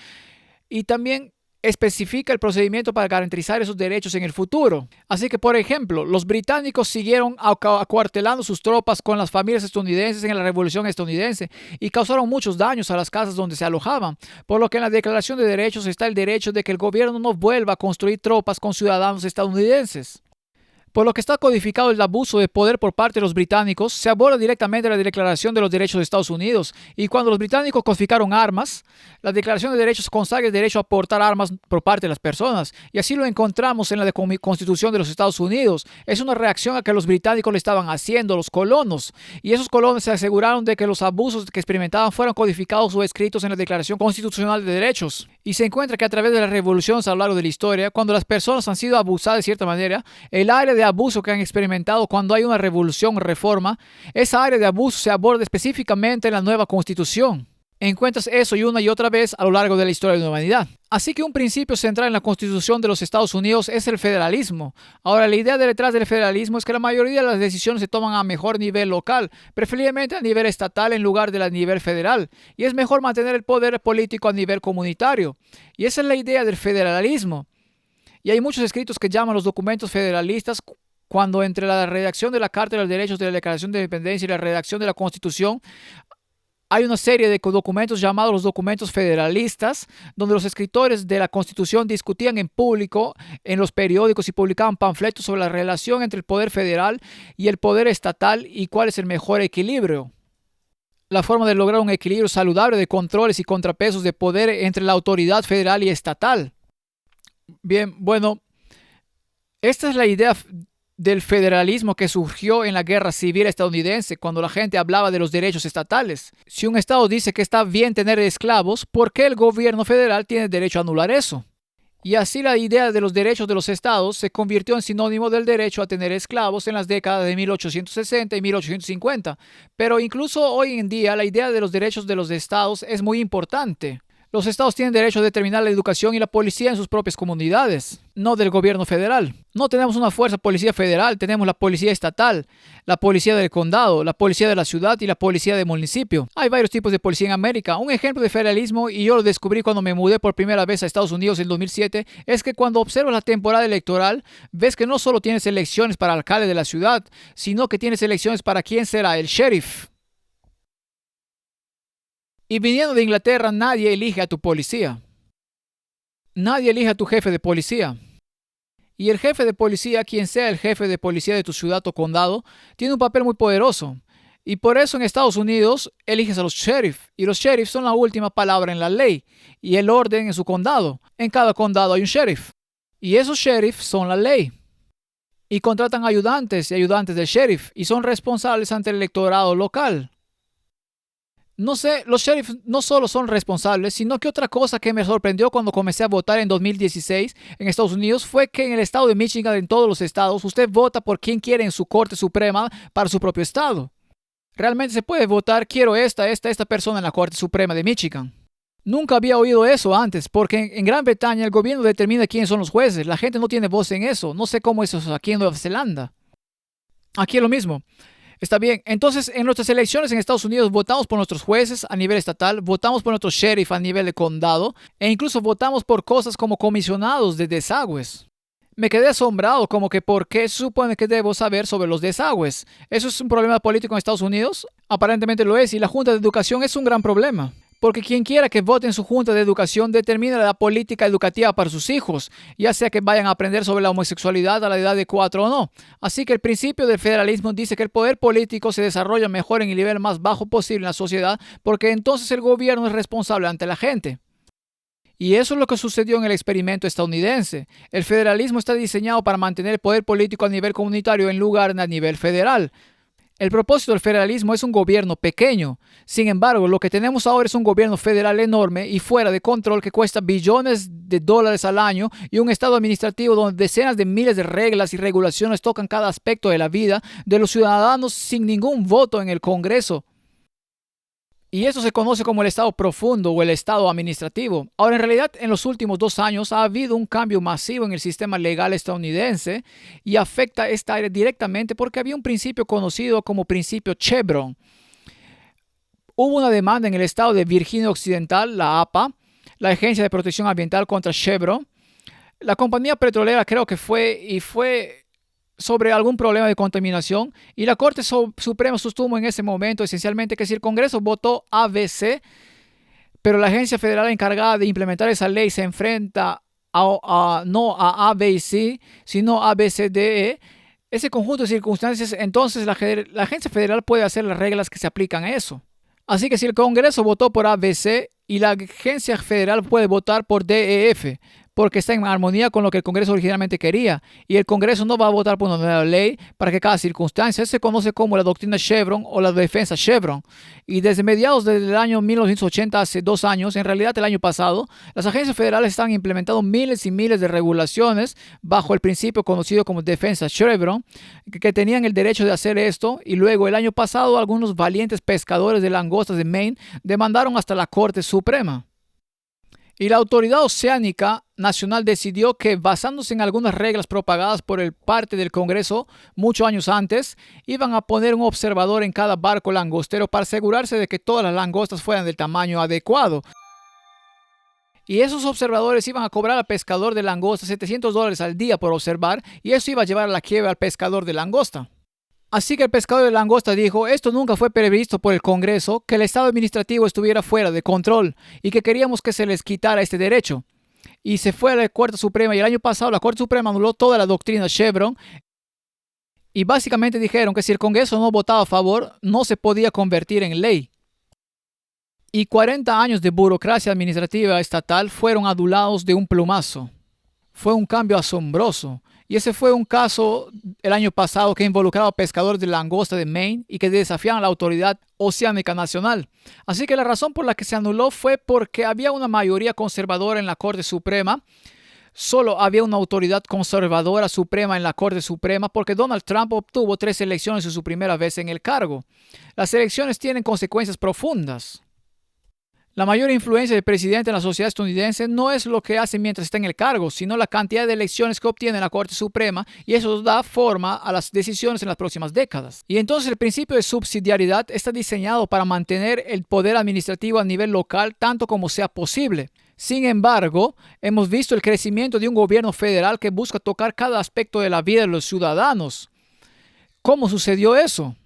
y también especifica el procedimiento para garantizar esos derechos en el futuro. Así que, por ejemplo, los británicos siguieron acuartelando sus tropas con las familias estadounidenses en la Revolución estadounidense y causaron muchos daños a las casas donde se alojaban, por lo que en la Declaración de Derechos está el derecho de que el gobierno no vuelva a construir tropas con ciudadanos estadounidenses. Por lo que está codificado el abuso de poder por parte de los británicos, se aborda directamente la Declaración de los Derechos de Estados Unidos. Y cuando los británicos confiscaron armas, la Declaración de Derechos consagra el derecho a portar armas por parte de las personas. Y así lo encontramos en la Constitución de los Estados Unidos. Es una reacción a que los británicos le estaban haciendo a los colonos. Y esos colonos se aseguraron de que los abusos que experimentaban fueran codificados o escritos en la Declaración Constitucional de Derechos. Y se encuentra que a través de las revoluciones a lo largo de la historia, cuando las personas han sido abusadas de cierta manera, el área de abuso que han experimentado cuando hay una revolución o reforma, esa área de abuso se aborda específicamente en la nueva Constitución. Encuentras eso y una y otra vez a lo largo de la historia de la humanidad. Así que un principio central en la Constitución de los Estados Unidos es el federalismo. Ahora, la idea detrás del federalismo es que la mayoría de las decisiones se toman a mejor nivel local, preferiblemente a nivel estatal en lugar de a nivel federal, y es mejor mantener el poder político a nivel comunitario. Y esa es la idea del federalismo. Y hay muchos escritos que llaman los documentos federalistas cuando entre la redacción de la Carta de los Derechos de la Declaración de Independencia y la redacción de la Constitución hay una serie de documentos llamados los documentos federalistas, donde los escritores de la Constitución discutían en público en los periódicos y publicaban panfletos sobre la relación entre el poder federal y el poder estatal y cuál es el mejor equilibrio. La forma de lograr un equilibrio saludable de controles y contrapesos de poder entre la autoridad federal y estatal. Bien, bueno, esta es la idea del federalismo que surgió en la Guerra Civil estadounidense, cuando la gente hablaba de los derechos estatales. Si un estado dice que está bien tener esclavos, ¿por qué el gobierno federal tiene derecho a anular eso? Y así la idea de los derechos de los estados se convirtió en sinónimo del derecho a tener esclavos en las décadas de 1860 y 1850. Pero incluso hoy en día la idea de los derechos de los estados es muy importante. Los estados tienen derecho a determinar la educación y la policía en sus propias comunidades, no del gobierno federal. No tenemos una fuerza policía federal, tenemos la policía estatal, la policía del condado, la policía de la ciudad y la policía del municipio. Hay varios tipos de policía en América. Un ejemplo de federalismo, y yo lo descubrí cuando me mudé por primera vez a Estados Unidos en 2007, es que cuando observas la temporada electoral, ves que no solo tienes elecciones para alcalde de la ciudad, sino que tienes elecciones para quién será el sheriff. Y viniendo de Inglaterra, nadie elige a tu policía. Nadie elige a tu jefe de policía. Y el jefe de policía, quien sea el jefe de policía de tu ciudad o condado, tiene un papel muy poderoso. Y por eso en Estados Unidos eliges a los sheriff. Y los sheriffs son la última palabra en la ley y el orden en su condado. En cada condado hay un sheriff. Y esos sheriffs son la ley. Y contratan ayudantes y ayudantes del sheriff y son responsables ante el electorado local. No sé, los sheriffs no solo son responsables, sino que otra cosa que me sorprendió cuando comencé a votar en 2016 en Estados Unidos fue que en el estado de Michigan, en todos los estados, usted vota por quien quiere en su Corte Suprema para su propio estado. Realmente se puede votar, quiero esta persona en la Corte Suprema de Michigan. Nunca había oído eso antes, porque en Gran Bretaña el gobierno determina quiénes son los jueces. La gente no tiene voz en eso. No sé cómo es eso aquí en Nueva Zelanda. Aquí es lo mismo. Está bien, entonces en nuestras elecciones en Estados Unidos votamos por nuestros jueces a nivel estatal, votamos por nuestro sheriff a nivel de condado e incluso votamos por cosas como comisionados de desagües. Me quedé asombrado como que ¿por qué se supone que debo saber sobre los desagües? ¿Eso es un problema político en Estados Unidos? Aparentemente lo es y la Junta de Educación es un gran problema. Porque quien quiera que vote en su Junta de Educación determina la política educativa para sus hijos, ya sea que vayan a aprender sobre la homosexualidad a la edad de 4 o no. Así que el principio del federalismo dice que el poder político se desarrolla mejor en el nivel más bajo posible en la sociedad, porque entonces el gobierno es responsable ante la gente. Y eso es lo que sucedió en el experimento estadounidense. El federalismo está diseñado para mantener el poder político a nivel comunitario en lugar de a nivel federal. El propósito del federalismo es un gobierno pequeño. Sin embargo, lo que tenemos ahora es un gobierno federal enorme y fuera de control que cuesta billones de dólares al año y un estado administrativo donde decenas de miles de reglas y regulaciones tocan cada aspecto de la vida de los ciudadanos sin ningún voto en el Congreso. Y eso se conoce como el estado profundo o el estado administrativo. Ahora, en realidad, en los últimos 2 años ha habido un cambio masivo en el sistema legal estadounidense y afecta esta área directamente porque había un principio conocido como principio Chevron. Hubo una demanda en el estado de Virginia Occidental, la APA, la Agencia de Protección Ambiental contra Chevron. La compañía petrolera creo que fue sobre algún problema de contaminación y la Corte Suprema sostuvo en ese momento esencialmente que si el Congreso votó ABC, pero la agencia federal encargada de implementar esa ley se enfrenta no a A, B y C, sino a B, C, D, E, ese conjunto de circunstancias, entonces la agencia federal puede hacer las reglas que se aplican a eso. Así que si el Congreso votó por A, B, C y la agencia federal puede votar por D, E, F, porque está en armonía con lo que el Congreso originalmente quería. Y el Congreso no va a votar por una nueva ley para que cada circunstancia se conoce como la doctrina Chevron o la defensa Chevron. Y desde mediados del año 1980, hace 2 años, en realidad el año pasado, las agencias federales están implementando miles y miles de regulaciones bajo el principio conocido como defensa Chevron, que tenían el derecho de hacer esto. Y luego el año pasado algunos valientes pescadores de langostas de Maine demandaron hasta la Corte Suprema. Y la Autoridad Oceánica Nacional decidió que, basándose en algunas reglas propagadas por el parte del Congreso muchos años antes, iban a poner un observador en cada barco langostero para asegurarse de que todas las langostas fueran del tamaño adecuado. Y esos observadores iban a cobrar al pescador de langosta $700 al día por observar, y eso iba a llevar a la quiebra al pescador de langosta. Así que el pescador de langosta dijo, esto nunca fue previsto por el Congreso, que el Estado administrativo estuviera fuera de control y que queríamos que se les quitara este derecho. Y se fue a la Corte Suprema y el año pasado la Corte Suprema anuló toda la doctrina Chevron y básicamente dijeron que si el Congreso no votaba a favor, no se podía convertir en ley. Y 40 años de burocracia administrativa estatal fueron adulados de un plumazo. Fue un cambio asombroso. Y ese fue un caso el año pasado que involucraba a pescadores de langosta de Maine y que desafiaban a la Autoridad Oceánica Nacional. Así que la razón por la que se anuló fue porque había una mayoría conservadora en la Corte Suprema. Solo había una autoridad conservadora suprema en la Corte Suprema porque Donald Trump obtuvo 3 elecciones en su primera vez en el cargo. Las elecciones tienen consecuencias profundas. La mayor influencia del presidente en la sociedad estadounidense no es lo que hace mientras está en el cargo, sino la cantidad de elecciones que obtiene en la Corte Suprema, y eso da forma a las decisiones en las próximas décadas. Y entonces el principio de subsidiariedad está diseñado para mantener el poder administrativo a nivel local tanto como sea posible. Sin embargo, hemos visto el crecimiento de un gobierno federal que busca tocar cada aspecto de la vida de los ciudadanos. ¿Cómo sucedió eso?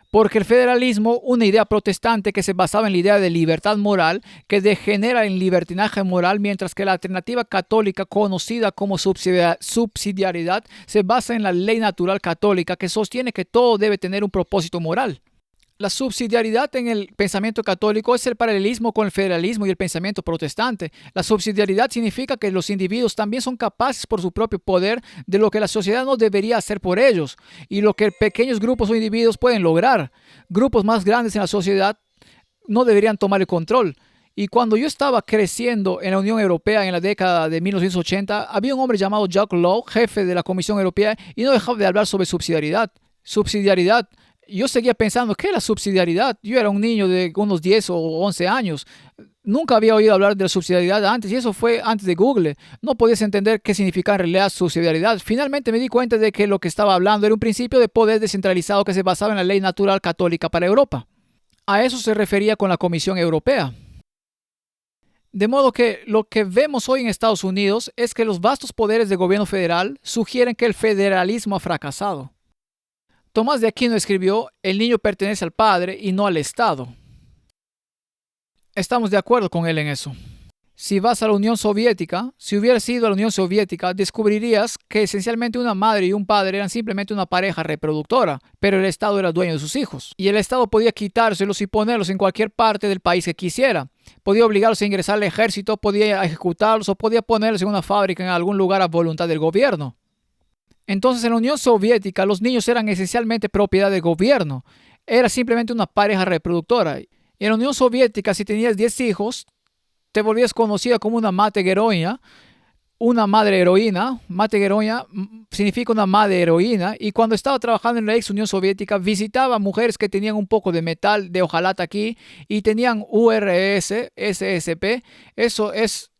Porque el federalismo, una idea protestante que se basaba en la idea de libertad moral, que degenera en libertinaje moral, mientras que la alternativa católica conocida como subsidiariedad se basa en la ley natural católica que sostiene que todo debe tener un propósito moral. La subsidiariedad en el pensamiento católico es el paralelismo con el federalismo y el pensamiento protestante. La subsidiariedad significa que los individuos también son capaces por su propio poder de lo que la sociedad no debería hacer por ellos y lo que pequeños grupos o individuos pueden lograr. Grupos más grandes en la sociedad no deberían tomar el control. Y cuando yo estaba creciendo en la Unión Europea en la década de 1980, había un hombre llamado Jacques Lowe, jefe de la Comisión Europea, y no dejaba de hablar sobre subsidiariedad. Subsidiariedad. Yo seguía pensando, ¿qué es la subsidiariedad? Yo era un niño de unos 10 o 11 años. Nunca había oído hablar de la subsidiariedad antes y eso fue antes de Google. No podías entender qué significaba en realidad subsidiariedad. Finalmente me di cuenta de que lo que estaba hablando era un principio de poder descentralizado que se basaba en la ley natural católica para Europa. A eso se refería con la Comisión Europea. De modo que lo que vemos hoy en Estados Unidos es que los vastos poderes del gobierno federal sugieren que el federalismo ha fracasado. Tomás de Aquino escribió, el niño pertenece al padre y no al Estado. Estamos de acuerdo con él en eso. Si vas a la Unión Soviética, si hubieras ido a la Unión Soviética, descubrirías que esencialmente una madre y un padre eran simplemente una pareja reproductora, pero el Estado era dueño de sus hijos. Y el Estado podía quitárselos y ponerlos en cualquier parte del país que quisiera. Podía obligarlos a ingresar al ejército, podía ejecutarlos o podía ponerlos en una fábrica en algún lugar a voluntad del gobierno. Entonces, en la Unión Soviética, los niños eran esencialmente propiedad del gobierno. Era simplemente una pareja reproductora. Y en la Unión Soviética, si tenías 10 hijos, te volvías conocida como una mate heroína, una madre heroína. Mate heroína significa una madre heroína. Y cuando estaba trabajando en la ex Unión Soviética, visitaba mujeres que tenían un poco de metal de hojalata aquí y tenían URS, SSP. Eso es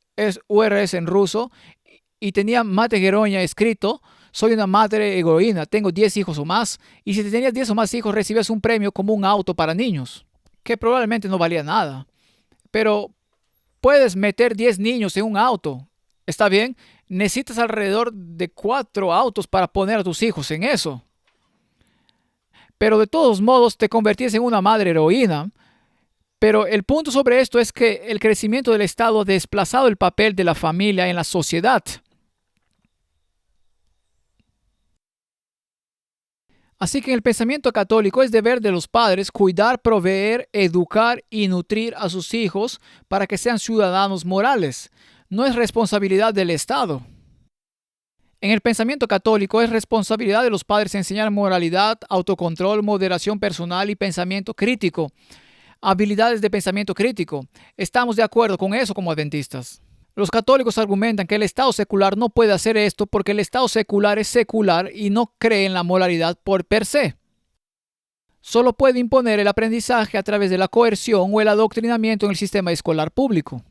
URS en ruso. Y tenían mate heroína escrito. Soy una madre heroína, tengo 10 hijos o más, y si tenías 10 o más hijos recibías un premio como un auto para niños, que probablemente no valía nada. Pero puedes meter 10 niños en un auto. ¿Está bien? Necesitas alrededor de 4 autos para poner a tus hijos en eso. Pero de todos modos te convertís en una madre heroína. Pero el punto sobre esto es que el crecimiento del Estado ha desplazado el papel de la familia en la sociedad. Así que en el pensamiento católico es deber de los padres cuidar, proveer, educar y nutrir a sus hijos para que sean ciudadanos morales. No es responsabilidad del Estado. En el pensamiento católico es responsabilidad de los padres enseñar moralidad, autocontrol, moderación personal y pensamiento crítico. Habilidades de pensamiento crítico. Estamos de acuerdo con eso como adventistas. Los católicos argumentan que el Estado secular no puede hacer esto porque el Estado secular es secular y no cree en la moralidad por per se. Solo puede imponer el aprendizaje a través de la coerción o el adoctrinamiento en el sistema escolar público.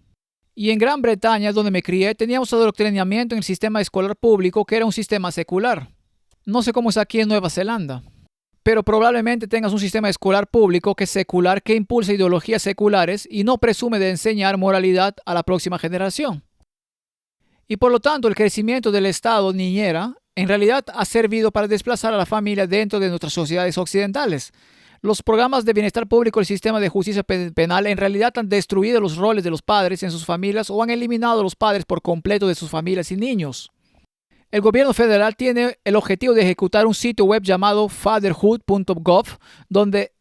Y en Gran Bretaña, donde me crié, teníamos adoctrinamiento en el sistema escolar público que era un sistema secular. No sé cómo es aquí en Nueva Zelanda, pero probablemente tengas un sistema escolar público que es secular, que impulsa ideologías seculares y no presume de enseñar moralidad a la próxima generación. Y por lo tanto, el crecimiento del Estado niñera en realidad ha servido para desplazar a la familia dentro de nuestras sociedades occidentales. Los programas de bienestar público y el sistema de justicia penal en realidad han destruido los roles de los padres en sus familias o han eliminado a los padres por completo de sus familias y niños. El gobierno federal tiene el objetivo de ejecutar un sitio web llamado fatherhood.gov, donde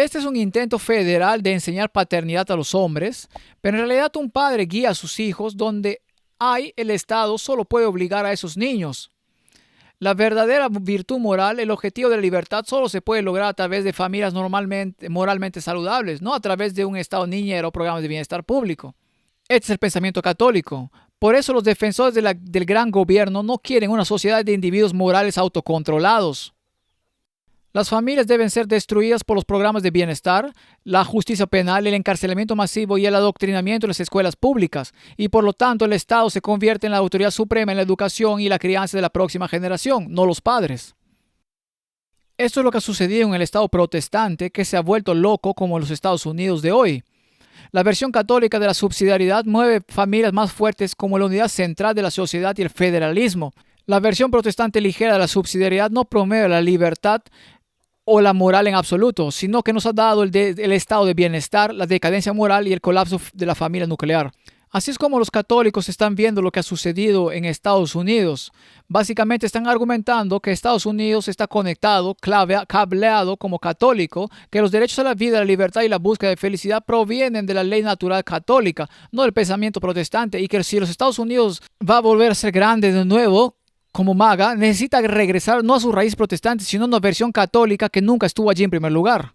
este es un intento federal de enseñar paternidad a los hombres, pero en realidad un padre guía a sus hijos donde el Estado solo puede obligar a esos niños. La verdadera virtud moral, el objetivo de la libertad, solo se puede lograr a través de familias moralmente saludables, no a través de un Estado niñero o programas de bienestar público. Este es el pensamiento católico. Por eso los defensores del gran gobierno no quieren una sociedad de individuos morales autocontrolados. Las familias deben ser destruidas por los programas de bienestar, la justicia penal, el encarcelamiento masivo y el adoctrinamiento en las escuelas públicas, y por lo tanto el Estado se convierte en la autoridad suprema en la educación y la crianza de la próxima generación, no los padres. Esto es lo que ha sucedido en el Estado protestante, que se ha vuelto loco como los Estados Unidos de hoy. La versión católica de la subsidiariedad mueve familias más fuertes como la unidad central de la sociedad y el federalismo. La versión protestante ligera de la subsidiariedad no promueve la libertad o la moral en absoluto, sino que nos ha dado el estado de bienestar, la decadencia moral y el colapso de la familia nuclear. Así es como los católicos están viendo lo que ha sucedido en Estados Unidos. Básicamente están argumentando que Estados Unidos está conectado, cableado como católico, que los derechos a la vida, la libertad y la búsqueda de felicidad provienen de la ley natural católica, no del pensamiento protestante, y que si los Estados Unidos va a volver a ser grande de nuevo, como MAGA, necesita regresar no a sus raíces protestantes, sino a una versión católica que nunca estuvo allí en primer lugar.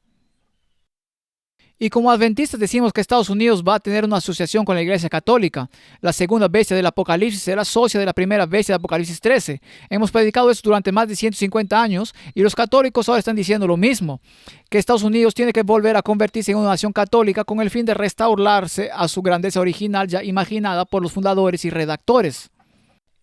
Y como adventistas decimos que Estados Unidos va a tener una asociación con la Iglesia Católica. La segunda bestia del Apocalipsis será socia de la primera bestia de Apocalipsis 13. Hemos predicado eso durante más de 150 años y los católicos ahora están diciendo lo mismo, que Estados Unidos tiene que volver a convertirse en una nación católica con el fin de restaurarse a su grandeza original ya imaginada por los fundadores y redactores.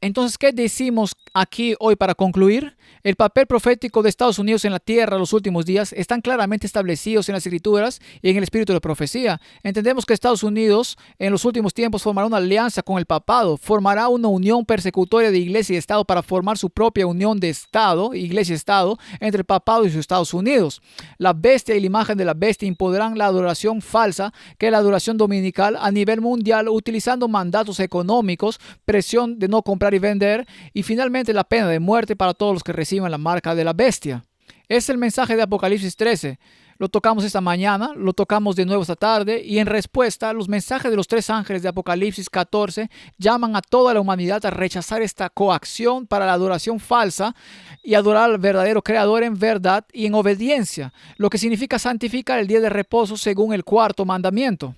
Entonces, ¿qué decimos aquí hoy para concluir? El papel profético de Estados Unidos en la tierra en los últimos días están claramente establecidos en las Escrituras y en el espíritu de profecía. Entendemos que Estados Unidos en los últimos tiempos formará una alianza con el papado, formará una unión persecutoria de iglesia y Estado para formar su propia unión de Estado, iglesia y Estado, entre el papado y los Estados Unidos. La bestia y la imagen de la bestia impondrán la adoración falsa, que es la adoración dominical a nivel mundial, utilizando mandatos económicos, presión de no comprar y vender, y finalmente la pena de muerte para todos los que reciban la marca de la bestia. Es el mensaje de Apocalipsis 13. Lo tocamos esta mañana, lo tocamos de nuevo esta tarde, y en respuesta, los mensajes de los 3 ángeles de Apocalipsis 14 llaman a toda la humanidad a rechazar esta coacción para la adoración falsa y adorar al verdadero Creador en verdad y en obediencia, lo que significa santificar el día de reposo según el 4º mandamiento.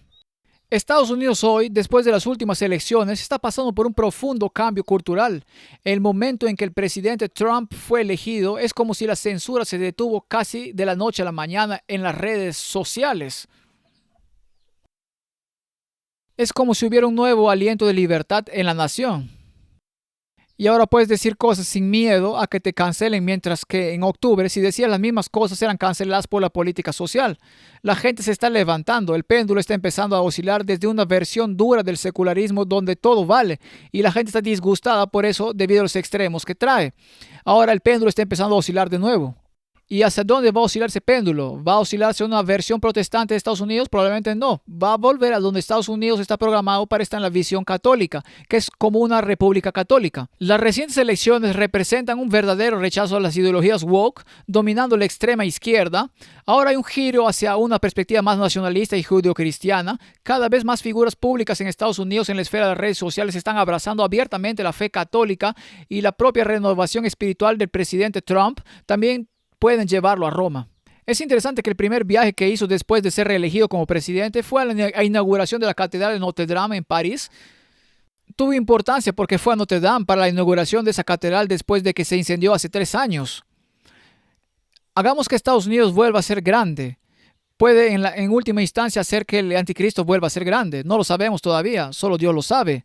Estados Unidos hoy, después de las últimas elecciones, está pasando por un profundo cambio cultural. El momento en que el presidente Trump fue elegido es como si la censura se detuvo casi de la noche a la mañana en las redes sociales. Es como si hubiera un nuevo aliento de libertad en la nación. Y ahora puedes decir cosas sin miedo a que te cancelen, mientras que en octubre, si decías las mismas cosas, eran canceladas por la política social. La gente se está levantando, el péndulo está empezando a oscilar desde una versión dura del secularismo donde todo vale, y la gente está disgustada por eso debido a los extremos que trae. Ahora el péndulo está empezando a oscilar de nuevo. ¿Y hacia dónde va a oscilar ese péndulo? ¿Va a oscilar hacia una versión protestante de Estados Unidos? Probablemente no. Va a volver a donde Estados Unidos está programado para estar en la visión católica, que es como una república católica. Las recientes elecciones representan un verdadero rechazo a las ideologías woke, dominando la extrema izquierda. Ahora hay un giro hacia una perspectiva más nacionalista y judeocristiana. Cada vez más figuras públicas en Estados Unidos en la esfera de las redes sociales están abrazando abiertamente la fe católica, y la propia renovación espiritual del presidente Trump también pueden llevarlo a Roma. Es interesante que el primer viaje que hizo después de ser reelegido como presidente fue a la inauguración de la Catedral de Notre Dame en París. Tuvo importancia porque fue a Notre Dame para la inauguración de esa catedral después de que se incendió hace 3 años. Hagamos que Estados Unidos vuelva a ser grande. Puede en última instancia hacer que el anticristo vuelva a ser grande. No lo sabemos todavía, solo Dios lo sabe.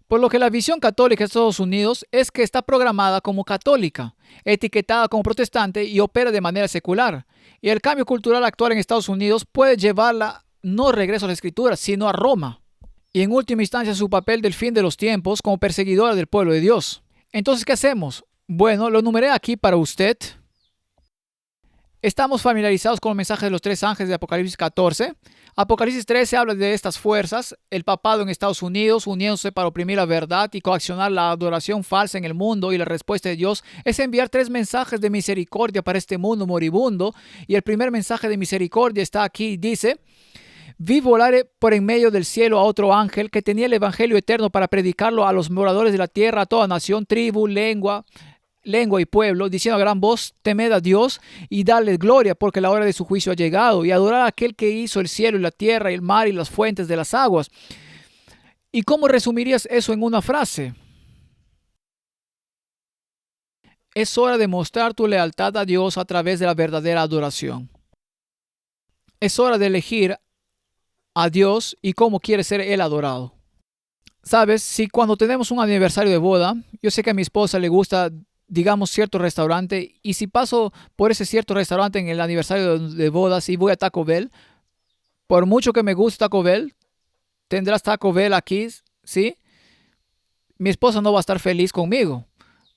Por lo que la visión católica de Estados Unidos es que está programada como católica, etiquetada como protestante y opera de manera secular. Y el cambio cultural actual en Estados Unidos puede llevarla no regreso a la Escritura, sino a Roma. Y en última instancia su papel del fin de los tiempos como perseguidora del pueblo de Dios. Entonces, ¿qué hacemos? Bueno, lo enumeré aquí para usted. Estamos familiarizados con el mensaje de los 3 ángeles de Apocalipsis 14. Apocalipsis 13 habla de estas fuerzas, el papado en Estados Unidos, uniéndose para oprimir la verdad y coaccionar la adoración falsa en el mundo, y la respuesta de Dios es enviar 3 mensajes de misericordia para este mundo moribundo. Y el primer mensaje de misericordia está aquí, dice: vi volar por en medio del cielo a otro ángel que tenía el evangelio eterno para predicarlo a los moradores de la tierra, a toda nación, tribu, lengua y pueblo, diciendo a gran voz: temed a Dios y dadle gloria, porque la hora de su juicio ha llegado, y adorar a aquel que hizo el cielo y la tierra y el mar y las fuentes de las aguas. ¿Y cómo resumirías eso en una frase? Es hora de mostrar tu lealtad a Dios a través de la verdadera adoración. Es hora de elegir a Dios y cómo quiere ser Él adorado. Sabes, si cuando tenemos un aniversario de boda, yo sé que a mi esposa le gusta, digamos, cierto restaurante, y si paso por ese cierto restaurante en el aniversario de bodas y voy a Taco Bell, por mucho que me guste Taco Bell, tendrás Taco Bell aquí, ¿sí? Mi esposa no va a estar feliz conmigo,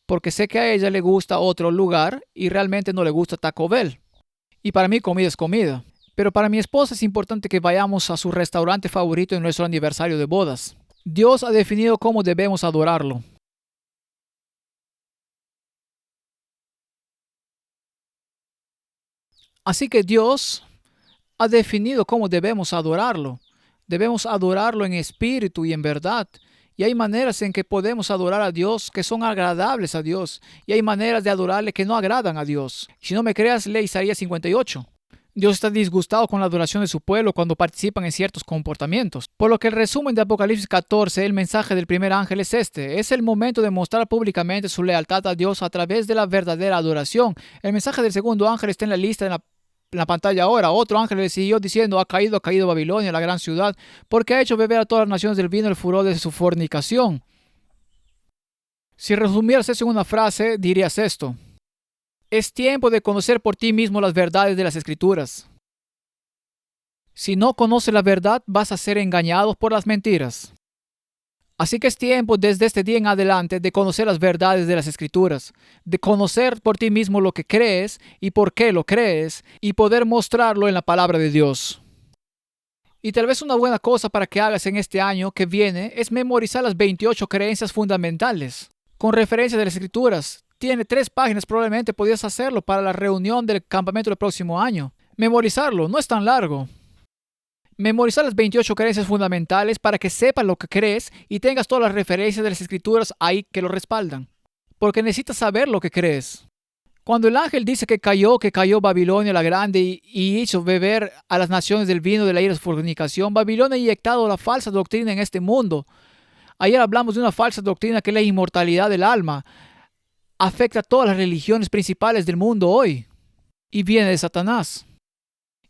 porque sé que a ella le gusta otro lugar y realmente no le gusta Taco Bell. Y para mí comida es comida. Pero para mi esposa es importante que vayamos a su restaurante favorito en nuestro aniversario de bodas. Dios ha definido cómo debemos adorarlo. Así que Dios ha definido cómo debemos adorarlo. Debemos adorarlo en espíritu y en verdad. Y hay maneras en que podemos adorar a Dios que son agradables a Dios. Y hay maneras de adorarle que no agradan a Dios. Si no me creas, lee Isaías 58. Dios está disgustado con la adoración de su pueblo cuando participan en ciertos comportamientos. Por lo que el resumen de Apocalipsis 14, el mensaje del primer ángel es este: es el momento de mostrar públicamente su lealtad a Dios a través de la verdadera adoración. El mensaje del segundo ángel está en la lista en la pantalla ahora. Otro ángel le siguió diciendo: ha caído Babilonia, la gran ciudad, porque ha hecho beber a todas las naciones del vino el furor de su fornicación. Si resumieras eso en una frase, dirías esto: es tiempo de conocer por ti mismo las verdades de las Escrituras. Si no conoces la verdad, vas a ser engañado por las mentiras. Así que es tiempo desde este día en adelante de conocer las verdades de las Escrituras, de conocer por ti mismo lo que crees y por qué lo crees, y poder mostrarlo en la palabra de Dios. Y tal vez una buena cosa para que hagas en este año que viene es memorizar las 28 creencias fundamentales, con referencia de las Escrituras. Tiene 3 páginas, probablemente podías hacerlo para la reunión del campamento del próximo año. Memorizarlo, no es tan largo. Memorizar las 28 creencias fundamentales para que sepas lo que crees y tengas todas las referencias de las Escrituras ahí que lo respaldan. Porque necesitas saber lo que crees. Cuando el ángel dice que cayó Babilonia la grande y hizo beber a las naciones del vino de la ira de su fornicación, Babilonia ha inyectado la falsa doctrina en este mundo. Ayer hablamos de una falsa doctrina que es la inmortalidad del alma. Afecta a todas las religiones principales del mundo hoy y viene de Satanás.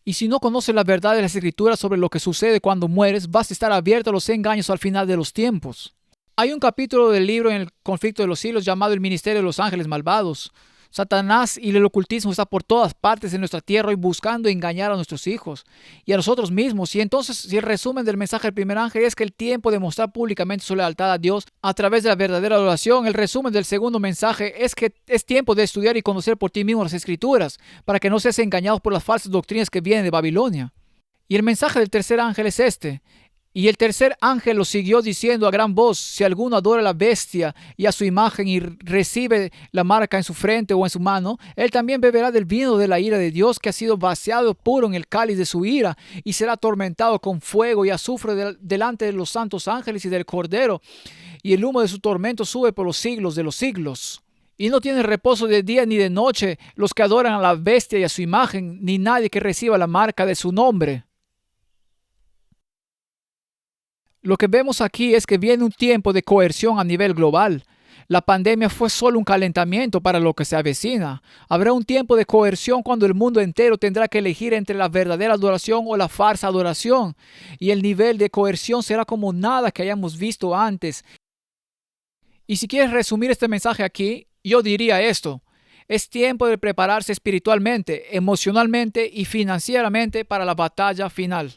Y si no conoces la verdad de las Escrituras sobre lo que sucede cuando mueres, vas a estar abierto a los engaños al final de los tiempos. Hay un capítulo del libro en el conflicto de los siglos llamado El Ministerio de los Ángeles Malvados. Satanás y el ocultismo está por todas partes en nuestra tierra hoy buscando engañar a nuestros hijos y a nosotros mismos. Y entonces, si el resumen del mensaje del primer ángel es que el tiempo de mostrar públicamente su lealtad a Dios a través de la verdadera adoración, el resumen del segundo mensaje es que es tiempo de estudiar y conocer por ti mismo las Escrituras para que no seas engañado por las falsas doctrinas que vienen de Babilonia. Y el mensaje del tercer ángel es este. Y el tercer ángel lo siguió diciendo a gran voz: si alguno adora a la bestia y a su imagen y recibe la marca en su frente o en su mano, él también beberá del vino de la ira de Dios que ha sido vaciado puro en el cáliz de su ira y será atormentado con fuego y azufre delante de los santos ángeles y del Cordero. Y el humo de su tormento sube por los siglos de los siglos. Y no tienen reposo de día ni de noche los que adoran a la bestia y a su imagen, ni nadie que reciba la marca de su nombre. Lo que vemos aquí es que viene un tiempo de coerción a nivel global. La pandemia fue solo un calentamiento para lo que se avecina. Habrá un tiempo de coerción cuando el mundo entero tendrá que elegir entre la verdadera adoración o la falsa adoración. Y el nivel de coerción será como nada que hayamos visto antes. Y si quieres resumir este mensaje aquí, yo diría esto. Es tiempo de prepararse espiritualmente, emocionalmente y financieramente para la batalla final.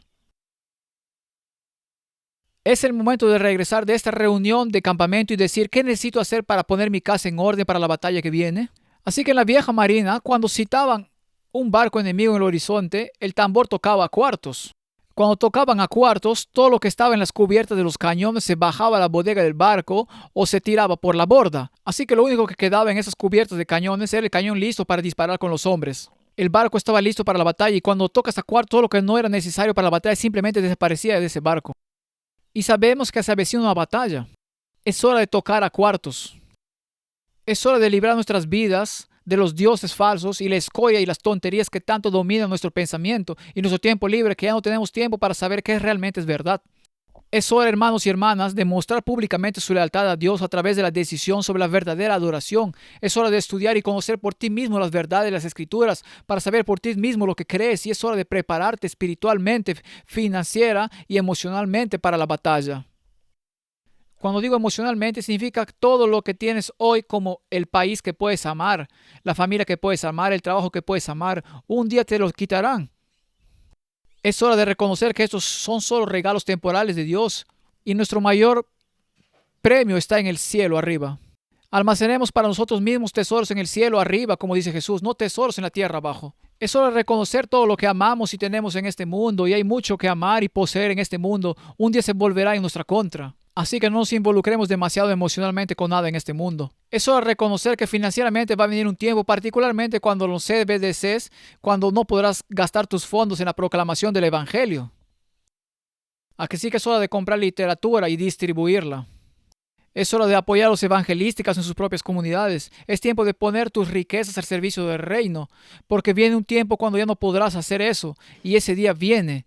Es el momento de regresar de esta reunión de campamento y decir: ¿qué necesito hacer para poner mi casa en orden para la batalla que viene? Así que en la vieja marina, cuando citaban un barco enemigo en el horizonte, el tambor tocaba a cuartos. Cuando tocaban a cuartos, todo lo que estaba en las cubiertas de los cañones se bajaba a la bodega del barco o se tiraba por la borda. Así que lo único que quedaba en esas cubiertas de cañones era el cañón listo para disparar con los hombres. El barco estaba listo para la batalla y cuando tocas a cuartos, todo lo que no era necesario para la batalla simplemente desaparecía de ese barco. Y sabemos que se avecina una batalla. Es hora de tocar a cuartos. Es hora de librar nuestras vidas de los dioses falsos y la escoria y las tonterías que tanto dominan nuestro pensamiento y nuestro tiempo libre, que ya no tenemos tiempo para saber qué realmente es verdad. Es hora, hermanos y hermanas, de mostrar públicamente su lealtad a Dios a través de la decisión sobre la verdadera adoración. Es hora de estudiar y conocer por ti mismo las verdades de las Escrituras para saber por ti mismo lo que crees, y es hora de prepararte espiritualmente, financiera y emocionalmente para la batalla. Cuando digo emocionalmente, significa todo lo que tienes hoy, como el país que puedes amar, la familia que puedes amar, el trabajo que puedes amar. Un día te los quitarán. Es hora de reconocer que estos son solo regalos temporales de Dios y nuestro mayor premio está en el cielo arriba. Almacenemos para nosotros mismos tesoros en el cielo arriba, como dice Jesús, no tesoros en la tierra abajo. Es hora de reconocer todo lo que amamos y tenemos en este mundo, y hay mucho que amar y poseer en este mundo. Un día se volverá en nuestra contra. Así que no nos involucremos demasiado emocionalmente con nada en este mundo. Es hora de reconocer que financieramente va a venir un tiempo, particularmente cuando los CBDCs, cuando no podrás gastar tus fondos en la proclamación del Evangelio. Así que es hora de comprar literatura y distribuirla. Es hora de apoyar a los evangelísticas en sus propias comunidades. Es tiempo de poner tus riquezas al servicio del reino, porque viene un tiempo cuando ya no podrás hacer eso, y ese día viene.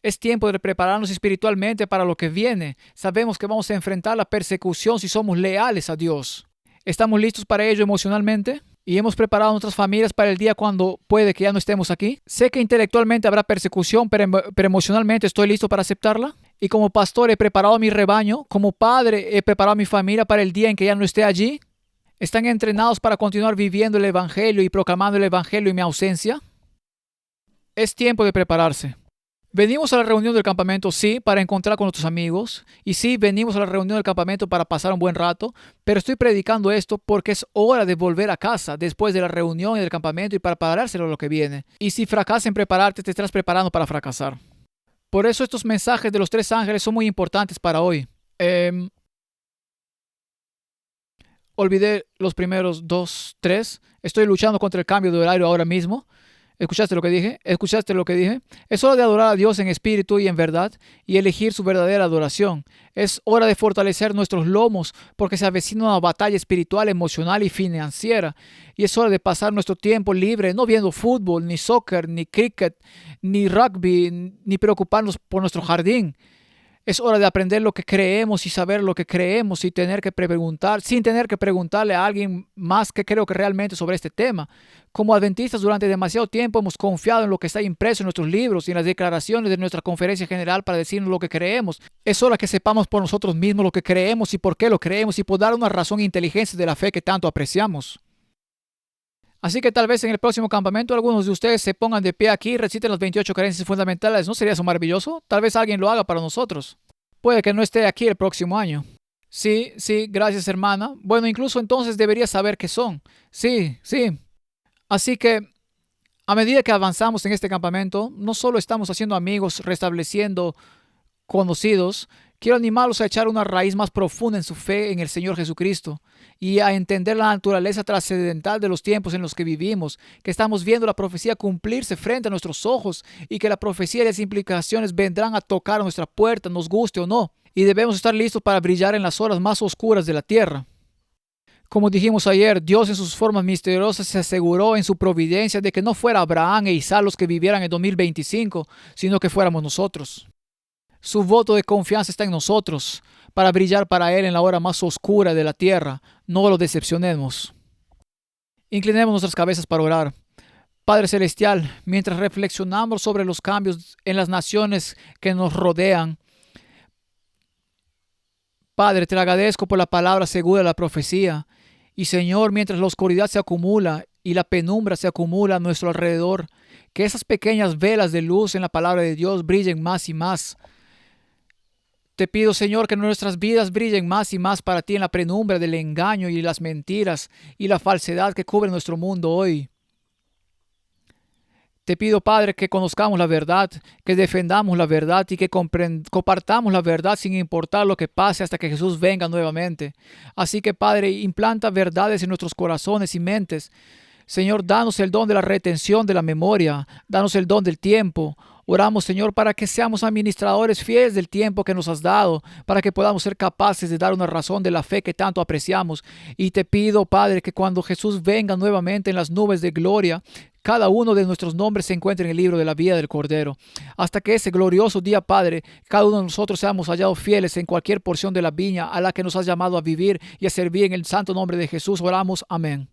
Es tiempo de prepararnos espiritualmente para lo que viene. Sabemos que vamos a enfrentar la persecución si somos leales a Dios. ¿Estamos listos para ello emocionalmente? ¿Y hemos preparado a nuestras familias para el día cuando puede que ya no estemos aquí? Sé que intelectualmente habrá persecución, pero emocionalmente estoy listo para aceptarla. Y como pastor he preparado a mi rebaño. Como padre he preparado a mi familia para el día en que ya no esté allí. ¿Están entrenados para continuar viviendo el Evangelio y proclamando el Evangelio en mi ausencia? Es tiempo de prepararse. Venimos a la reunión del campamento, sí, para encontrar con nuestros amigos. Y sí, venimos a la reunión del campamento para pasar un buen rato. Pero estoy predicando esto porque es hora de volver a casa después de la reunión y del campamento y para preparárselo a lo que viene. Y si fracasas en prepararte, te estás preparando para fracasar. Por eso estos mensajes de los tres ángeles son muy importantes para hoy. Olvidé los primeros 2, 3. Estoy luchando contra el cambio de horario ahora mismo. ¿Escuchaste lo que dije? ¿Escuchaste lo que dije? Es hora de adorar a Dios en espíritu y en verdad y elegir su verdadera adoración. Es hora de fortalecer nuestros lomos porque se avecina una batalla espiritual, emocional y financiera. Y es hora de pasar nuestro tiempo libre no viendo fútbol, ni soccer, ni cricket, ni rugby, ni preocuparnos por nuestro jardín. Es hora de aprender lo que creemos y saber lo que creemos sin tener que preguntar, sin tener que preguntarle a alguien más que creo que realmente sobre este tema. Como adventistas durante demasiado tiempo hemos confiado en lo que está impreso en nuestros libros y en las declaraciones de nuestra conferencia general para decirnos lo que creemos. Es hora que sepamos por nosotros mismos lo que creemos y por qué lo creemos y por dar una razón e inteligencia de la fe que tanto apreciamos. Así que tal vez en el próximo campamento algunos de ustedes se pongan de pie aquí y reciten las 28 creencias fundamentales. ¿No sería eso maravilloso? Tal vez alguien lo haga para nosotros. Puede que no esté aquí el próximo año. Sí, sí, gracias hermana. Bueno, incluso entonces debería saber qué son. Sí, sí. Así que a medida que avanzamos en este campamento, no solo estamos haciendo amigos, restableciendo conocidos, quiero animarlos a echar una raíz más profunda en su fe en el Señor Jesucristo y a entender la naturaleza trascendental de los tiempos en los que vivimos, que estamos viendo la profecía cumplirse frente a nuestros ojos y que la profecía y las implicaciones vendrán a tocar a nuestra puerta, nos guste o no, y debemos estar listos para brillar en las horas más oscuras de la tierra. Como dijimos ayer, Dios en sus formas misteriosas se aseguró en su providencia de que no fuera Abraham e Isaac los que vivieran en 2025, sino que fuéramos nosotros. Su voto de confianza está en nosotros, para brillar para Él en la hora más oscura de la tierra. No lo decepcionemos. Inclinemos nuestras cabezas para orar. Padre Celestial, mientras reflexionamos sobre los cambios en las naciones que nos rodean, Padre, te agradezco por la palabra segura de la profecía. Y Señor, mientras la oscuridad se acumula y la penumbra se acumula a nuestro alrededor, que esas pequeñas velas de luz en la palabra de Dios brillen más y más. Te pido, Señor, que nuestras vidas brillen más y más para ti en la penumbra del engaño y las mentiras y la falsedad que cubre nuestro mundo hoy. Te pido, Padre, que conozcamos la verdad, que defendamos la verdad y que compartamos la verdad sin importar lo que pase hasta que Jesús venga nuevamente. Así que, Padre, implanta verdades en nuestros corazones y mentes. Señor, danos el don de la retención de la memoria, danos el don del tiempo. Oramos, Señor, para que seamos administradores fieles del tiempo que nos has dado, para que podamos ser capaces de dar una razón de la fe que tanto apreciamos. Y te pido, Padre, que cuando Jesús venga nuevamente en las nubes de gloria, cada uno de nuestros nombres se encuentre en el libro de la vida del Cordero. Hasta que ese glorioso día, Padre, cada uno de nosotros seamos hallados fieles en cualquier porción de la viña a la que nos has llamado a vivir y a servir en el santo nombre de Jesús. Oramos. Amén.